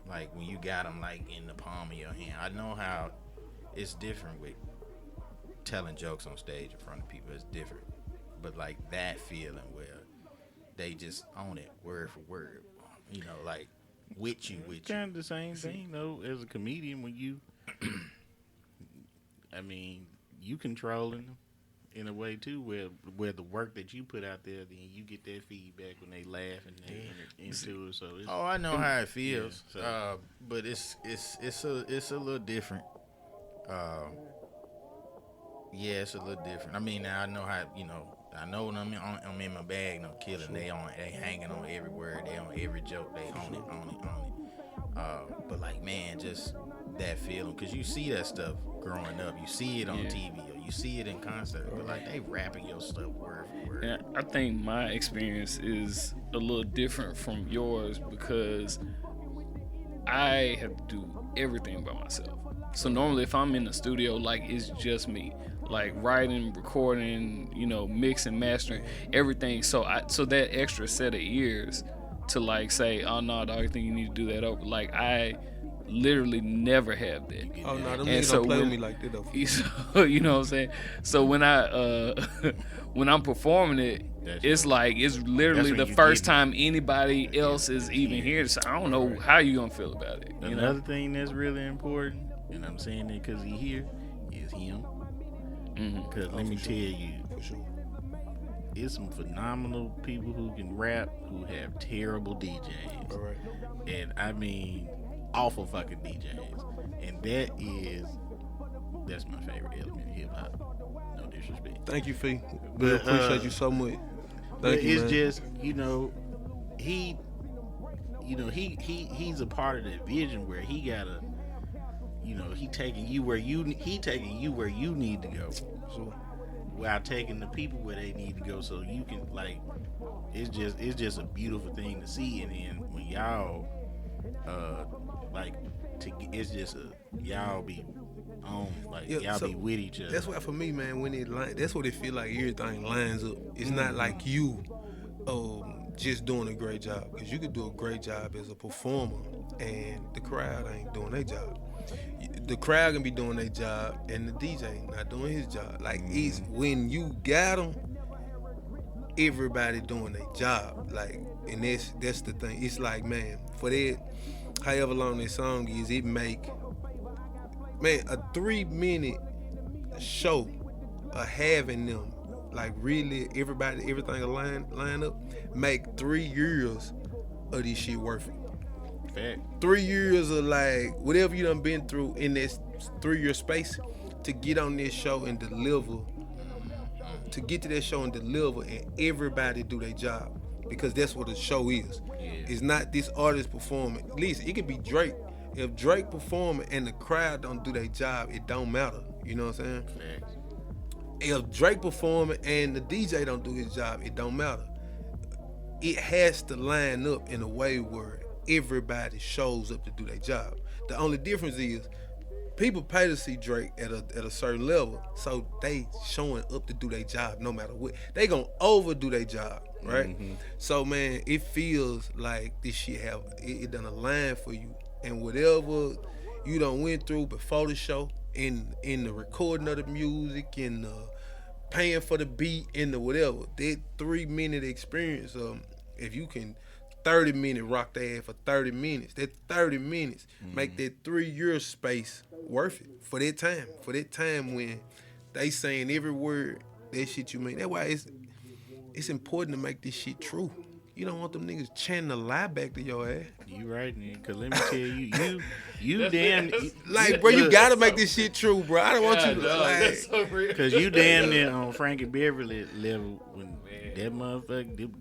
Like when you got them like in the palm of your hand. I know how it's different with telling jokes on stage in front of people. It's different. But like that feeling where they just own it word for word, you know, like with you. Kind of the same thing though as a comedian when you, I mean, you controlling them in a way too, where the work that you put out there, then you get that feedback when they laugh and they enter into it. So it's, I know how it feels, yeah, so. but it's a little different. Yeah, it's a little different. I mean, now I know how, you know. I know when I'm in my bag, no killing. They hanging on every word. They on every joke. They own it. But like, man, just that feeling, because you see that stuff growing up. You see it on TV or you see it in concert. But like, they rapping your stuff word for word. And I think my experience is a little different from yours because I have to do everything by myself. So normally if I'm in the studio, like, it's just me. Like writing, recording, you know, mixing, mastering, everything. So that extra set of ears to like say, oh no, dog, I think you need to do that over. Like I literally never have that. Oh no, them niggas don't play with me like that though. So, you know what I'm saying? So when when I'm performing it, it's like it's literally the first time anybody else is even here. So I don't know how you gonna feel about it. Another thing that's really important, and I'm saying that because he here, is him. Because let me tell you, it's some phenomenal people who can rap who have terrible DJs. All right. And I mean, awful fucking DJs. And that's my favorite element of hip hop. No disrespect. Thank you, Fee. We appreciate you so much. Thank you, it's man. just, he's a part of that vision where he gotta, he taking you where you need to go. So, while taking the people where they need to go, so you can like, it's just a beautiful thing to see. And then when y'all, it's just y'all be on, like y'all be with each other. That's why for me, man, that's what it feel like. Everything lines up. It's not like you, just doing a great job, because you could do a great job as a performer, and the crowd ain't doing their job. The crowd can be doing their job and the DJ not doing his job. Like, it's when you got them, everybody doing their job. Like, and that's the thing. It's like, man, for that, however long this song is, it make, man, a 3-minute show of having them, like really everything line up, make 3 years of this shit worth it. 3 years of like whatever you done been through in this 3-year space to get on this show and deliver, to get to that show and deliver, and everybody do their job, because that's what the show is. It's not this artist performing. At least it could be Drake. If Drake performing and the crowd don't do their job, it don't matter. You know what I'm saying? If Drake performing and the DJ don't do his job, it don't matter. It has to line up in a way where everybody shows up to do their job. The only difference is people pay to see Drake at a certain level, so they showing up to do their job no matter what. They gonna overdo their job, right? So man, it feels like this shit it done a line for you, and whatever you done went through before the show, in the recording of the music, in the paying for the beat, in the whatever, that 3-minute experience, if you can 30-minute rock their ass for 30 minutes. That 30 minutes make that 3-year space worth it for that time. For that time when they saying every word, that shit you make. That's why it's important to make this shit true. You don't want them niggas chanting a lie back to your ass. You right, man. Cause let me tell you, you damn like, bro, you gotta make this shit true, bro. I don't want you to like. So cause you damn near on Frankie Beverly level when that motherfucker.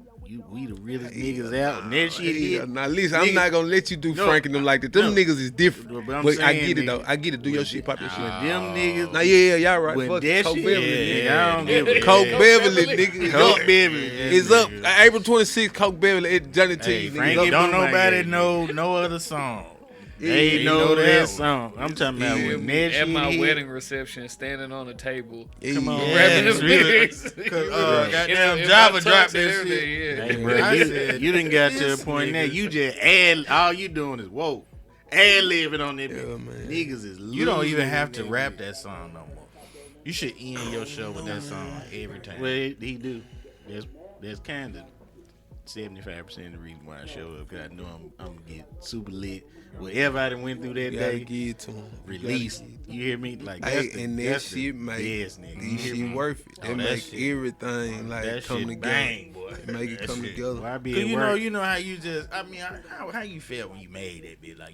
we the realest niggas out. And that shit hit. Now listen, I'm not gonna let you do Frank and them like that. Them niggas is different. But I'm But I saying, get it nigga, though. I get it. Do your shit, pop your shit. Them niggas. Now y'all right. When Fuck that Coke shit, Beverly. yeah, I don't give a Coke yeah. Beverly, nigga. Coke Beverly. It's up. April 26th, Coke Beverly at Johnny T. Hey, nigga. Frank, It's up. don't Don't nobody Bumaye. know no other song. They Yeah, know you know that that song. I'm talking about Yeah, when that At shit my hit. wedding reception, standing on a table, Come on, rapping man. the lyrics. Goddamn In Java my dropped tux and that everything, shit. yeah. Hey, bro, I you, said, you done got to a this point now. nigga- You just add. All you doing is whoa, ad libbing on that. Yeah, bitch. man. Niggas is You don't losing even have to it. rap that song no more. You should end your show with that song every time. Well, he do. That's kind of 75% of the reason why I showed up. Cause I know I'm gonna get super lit. Whatever I done went through that You gotta day, give it to him. release. You hear me? Like Hey, that's the, and that that's the shit make best, nigga. this You hear shit me? worth it. Oh, That that make shit- everything like that come shit together. bang, boy. Make it That come shit. together. Why be Cause at you work? know how you just. I mean, how you felt when you made that bit? Like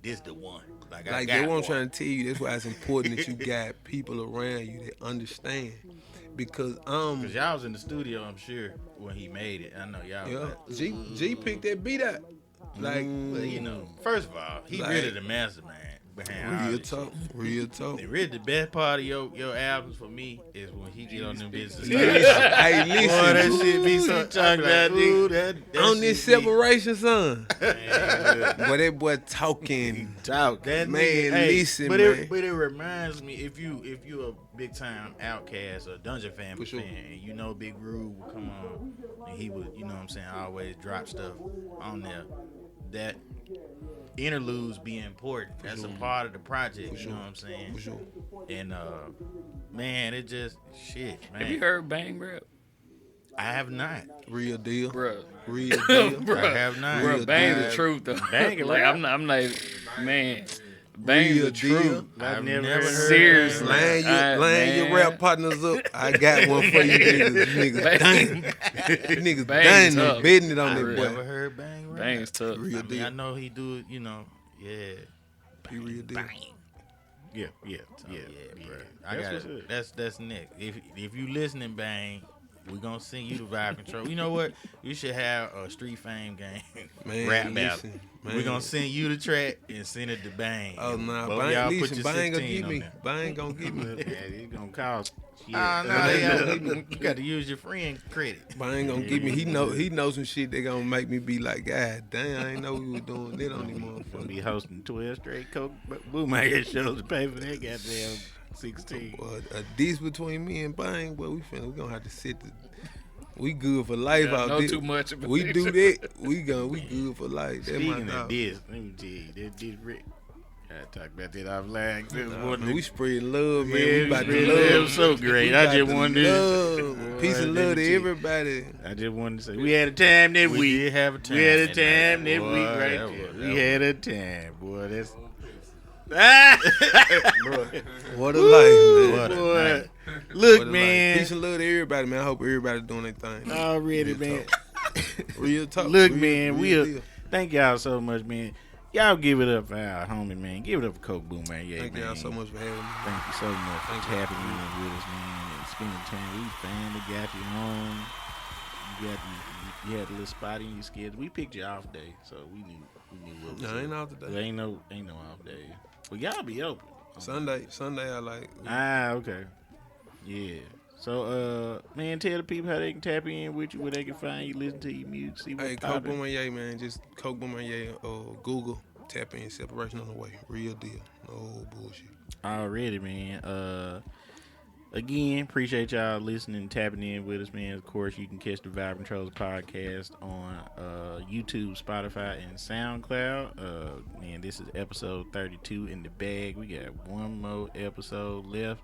this the one. Like I Like got that's what I'm one. trying to tell you. That's why it's important that you got people around you that understand. Because Cause y'all was in the studio, I'm sure, when he made it. I know y'all. yeah, Was G picked that beat out. Like well, you know, first of all, he Like- really the mastermind behind all real this talk, shit. real talk. And really, the best part of your albums for me is when he get on them business. Hey, Boy, listen, that shit be so talking like, about, ooh, nigga. that on this shit be- separation, son. Man, Boy, that boy talking. Talk. that Man, nigga, listen, but man. It reminds me if you a big time Outcast or Dungeon Family For sure. fan, and you know Big Rube would come on and he would, you know what I'm saying, always drop stuff on there. That interludes be important. That's a part of the project. You know what I'm saying? For sure. And man, it just shit, man. Have you heard Bang Rap? I have not. Real deal. Bruh. Real deal. Bruh. I have not. Real Bruh, Bang deal. the truth though. Bang it, like right? I'm like, man, Bang Real the deal. truth. I've never heard heard Seriously. Line your Man. rap partners up. I got one for you niggas. Niggas Bang. done. Niggas Bang done. tough. Betting it on I that never boy. heard Bang Rap. Bang's tough. Real I mean, deal. I know he do it, you know. Yeah. He real deal. Yeah. Bro. I got what's it. up. That's next. If you listening, Bang, we gonna send you the Vibe Control. You know what? You should have a Street Fame game Man, rap battle. listen, We man. gonna send you the track and send it to Bang. Oh And nah, both y'all Bang, put listen, your Bang gonna 16 get on me. there. Bang gonna get me. Yeah, it's gonna cost. Shit. You got to use your friend credit. Bang gonna get me. He know some shit that gonna make me be like, God damn, I ain't know we was doing that on them Gonna motherfuckers. be hosting 12 straight Coke Bumaye shows to pay for that goddamn 16. Boy, a diss between me and Bang, boy, we gonna have to sit. We good for life Yeah, out know there. too much about We it. do that. We good for life. That my Speaking of dog. this, let me tell you, that this Rick. I talk about that offline. This Nah, one man, we spreading love, man. yeah, we about it to love. was so great. We I about just to wanted to. love. Peace and Boy, love let me to tell you. everybody. I just wanted to say we had a time that We week. did have a time. We had a that time night. that Boy, week right that there. was- We that had a time, boy. That's What a life, man. What a boy. night. Look, What a life. man. Peace and love to everybody, man. I hope everybody doing their thing. Already, Real man. Real talk. Look, Real- man. real We deal. thank y'all so much, man. Y'all give it up for our homie, man. Give it up for Coke Bumaye, yeah, Thank man. y'all so much for having me. Thank you so much for Thank you. tapping in with us, man, and spending time. We finally got you on. You had a little spot in your schedule. We picked you off day, so we knew what was No, up. ain't out There today. ain't no off day. But y'all be open. Sunday, I like. Okay. Yeah. So, man, tell the people how they can tap in with you, where they can find you, listen to your music, see what's Hey, Coke poppin'. Bumaye, man. Just Coke Bumaye. Google. Tap in. Separation on the way. Real deal. No bullshit. Already, man. Again, appreciate y'all listening, tapping in with us, man. Of course, you can catch the Vibe Controls podcast on YouTube, Spotify, and SoundCloud. Man, this is episode 32 in the bag. We got one more episode left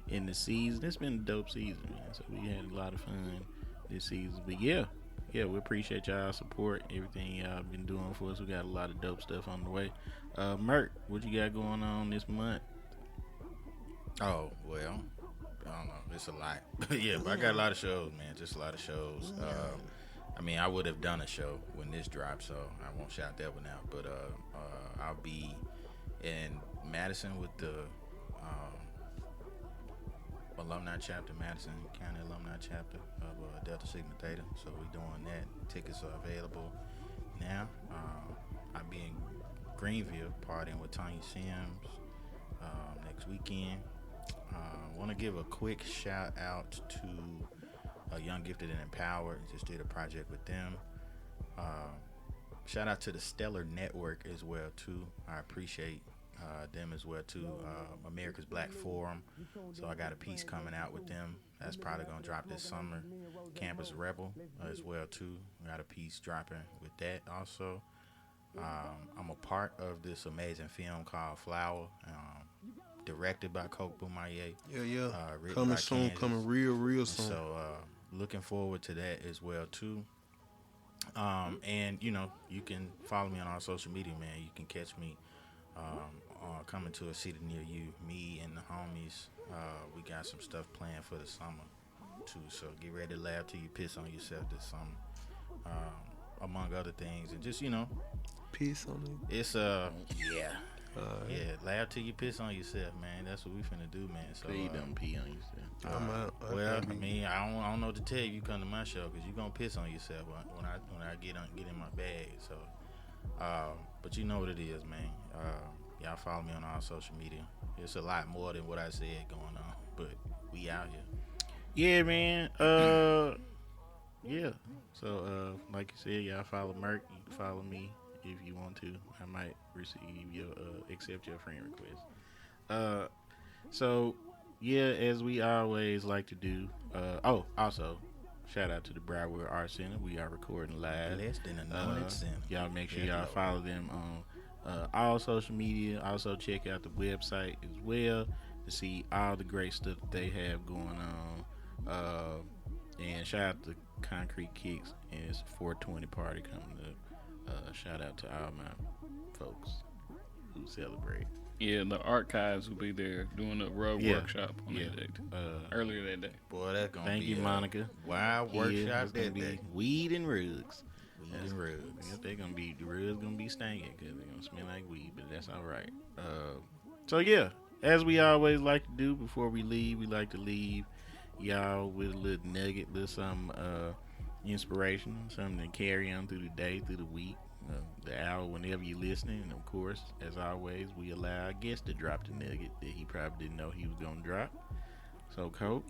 in the season. It's been a dope season, man. So we had a lot of fun this season. But yeah, we appreciate y'all support, everything y'all been doing for us. We got a lot of dope stuff on the way. Mert, what you got going on this month? Oh, well, I don't know. It's a lot. Yeah, but I got a lot of shows, man. Just a lot of shows. I mean, I would have done a show when this dropped, so I won't shout that one out. But I'll be in Madison with the alumni chapter, Madison County alumni chapter of Delta Sigma Theta. So we're doing that. Tickets are available now. I'll be in Greenville partying with Tanya Sims next weekend. Want to give a quick shout out to Young Gifted and Empowered. Just did a project with them. Shout out to the Stellar Network as well too. I appreciate them as well too. America's Black Forum. So I got a piece coming out with them. That's probably gonna drop this summer. Campus Rebel as well too. Got a piece dropping with that also. I'm a part of this amazing film called Flower, directed by Coke Bumaye. Yeah. Coming soon, Kansas. Coming real soon. So looking forward to that as well too. And you know, you can follow me on all social media, man. You can catch me coming to a city near you. Me and the homies, we got some stuff planned for the summer too. So get ready to laugh till you piss on yourself this summer, among other things. And just, you know, Piss on it. it's laugh till you piss on yourself, man. That's what we finna do, man. So Please don't pee on yourself. well, I mean, I don't know what to tell you. You come to my show because you gonna piss on yourself when I get in my bag. So, but you know what it is, man. Y'all follow me on all social media. It's a lot more than what I said going on, but we out here. Yeah, man. Yeah. So, like you said, y'all follow Merc. You can follow me if you want to. I might accept your friend request. So, yeah, as we always like to do. Also, shout out to the Broward Art Center. We are recording live. Less than anointed center. Y'all make sure y'all follow them on all social media. Also, check out the website as well to see all the great stuff that they have going on. And shout out to Concrete Kicks and it's 420 party coming up. Shout out to all my folks who celebrate. Yeah, the archives will be there doing a rug workshop on that day. Earlier that day. Boy, that's gonna Thank be you, Monica. wild workshop It's gonna that be day. weed and rugs. Weed and rugs. Yep, they're gonna be the rugs gonna be stinking because they're gonna smell like weed, but that's all right. So yeah, as we always like to do before we leave, we like to leave y'all with a little nugget, little some inspiration, something to carry on through the day, through the week, the hour, whenever you're listening. And of course, as always, we allow our guest to drop the nugget that he probably didn't know he was gonna drop. So, Coke.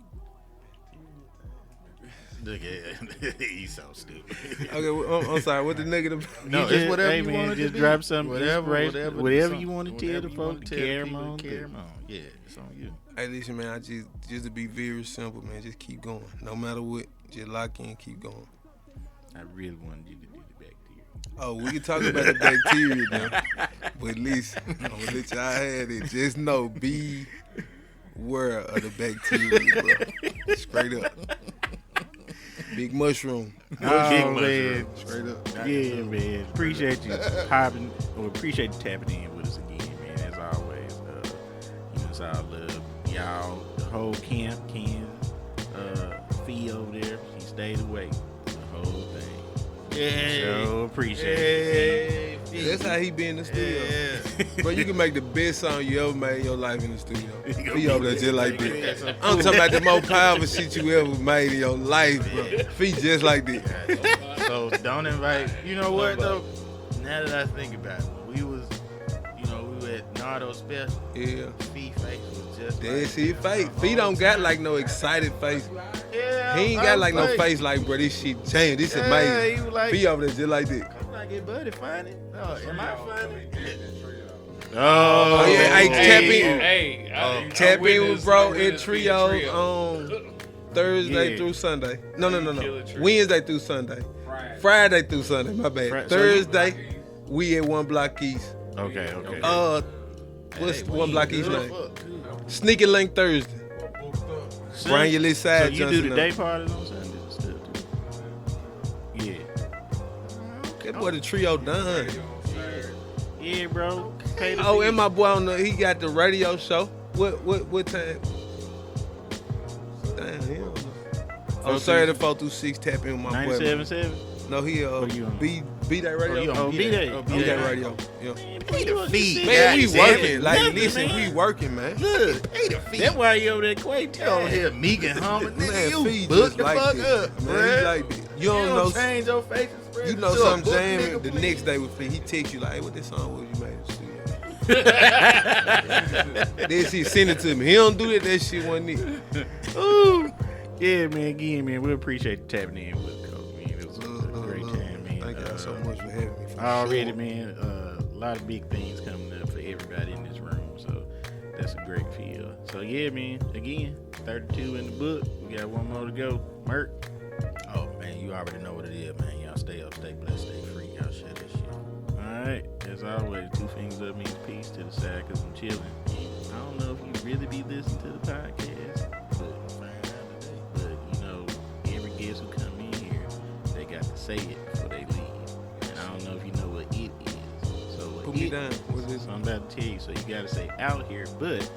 Look at he's so stupid. Okay, I'm sorry. What the negative? No, just whatever you man, want it to just be. drop some Whatever you want to tell the folks to carry them on. Carry 'em on. Yeah, it's on you. Hey, listen, man. I just to be very simple, man. Just keep going. No matter what, just lock in, keep going. I really wanted you to do the bacteria. Oh, we can talk about the bacteria now, but listen, I'm gonna let y'all have it. Just know, beware of the bacteria, bro. Straight up. Big mushroom. Man. Straight up. Yeah, man. Appreciate you hopping, or appreciate you tapping in with us again, man. As always, you know, it's all love. Y'all, the whole camp, Ken, Fee over there, she stayed away the whole thing. Yeah. So appreciate it. That's how he be in the studio. Bro, you can make the best song you ever made in your life in the studio. He over there just like this. I'm talking about the most powerful shit you ever made in your life, bro. Feet just like this. So don't invite. You know what though? Now that I think about it, when we was, we were at Nardo Special. Yeah. Fee face was just. That's like, his face. Feet don't got like no excited face. Yeah, He ain't got like no face like, bro, this shit changed. This Yeah, amazing. he was like, Feet over there just like this. I'm not getting buddy funny. No, am I funny? Oh, yeah. Hey, tap in. Hey, Tap in with bro in trio. trios on Thursday Yeah. through Sunday. No. Killer Trio. Wednesday through Sunday. Friday through Sunday, my bad. So you- Thursday, we at 1 Block East. Okay. What's Hey, the 1 Block good East name? fuck. Sneaky Link Thursday. Bring your little So side you Johnson do the up. day parties on Sundays and stuff too? Yeah. That boy the trio done. Yeah, bro. Pay the Oh, fee. and my boy he got the radio show. What time? Damn, he don't know. Oh, Saturday 4 through 6, tap in with my boy. 97.7. No, he What you on? B-Day Radio. you on Oh, B-Day. Oh, B-Day B-Day. Radio. Yeah. Pay the fee. Man, we God damn working. it. Like, Nothing, listen, man. we working, man. Look, pay the fee. That's why you over there Quay You over here meek and humming. Man, Nigga, you Fee book just the like fuck this. up, Man, bruh. he like this. You don't know. change your face and spread You know to a something book, jamming nigga, the please. next day with Fee. He text you like, hey, what this song was you made in the studio? Then he send it to me. He don't do that shit wasn't it. Ooh. Yeah, man. Again, man, we appreciate you tapping in with us, Coach, man. It was a great time, man. Thank y'all so much for having me. for Already, sure. man, a lot of big things coming up for everybody in this room, so that's a great feel. So yeah, man, again, 32 in the book. We got one more to go. Merc. Oh man, you already know what it is, man. Y'all stay up, stay blessed, stay free. Y'all share that shit. All right, as always, 2 fingers up means peace to the side because I'm chilling. I don't know if you really be listening to the podcast, but find out today. But you know, every guest who come in here, they got to say it before they leave. And I don't know if you know what it is. So what Put me it down. What is it? So I'm about to tell you. So you got to say out here, but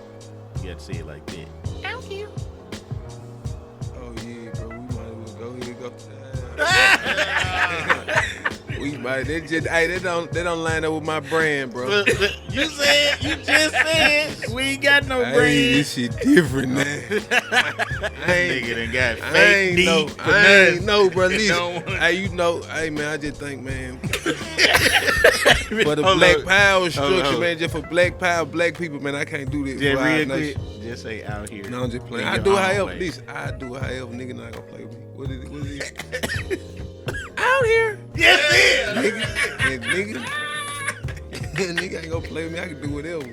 you got to say it like that. Out here. Oh yeah, bro. We might as well go ahead and go. We might. They don't line up with my brand, bro. You just said we ain't got no Hey, brand. this shit different, man. Nigga done got I fake ain't deep know, for I ain't nothing. know, bro. Don't Listen, want- hey, you know, hey man, I just think, man, for the Hold Black on. Power structure, hold on. man, just for Black Power, Black people, man, I can't do this. Just for our real nation. quick, just say out here. No, I'm just playing. In I your do it own however. way. Listen, I do it however. Nigga not gonna play with me. What is it? What is it? Out here, Yes, it. nigga, nigga ain't gonna play with me. I can do whatever.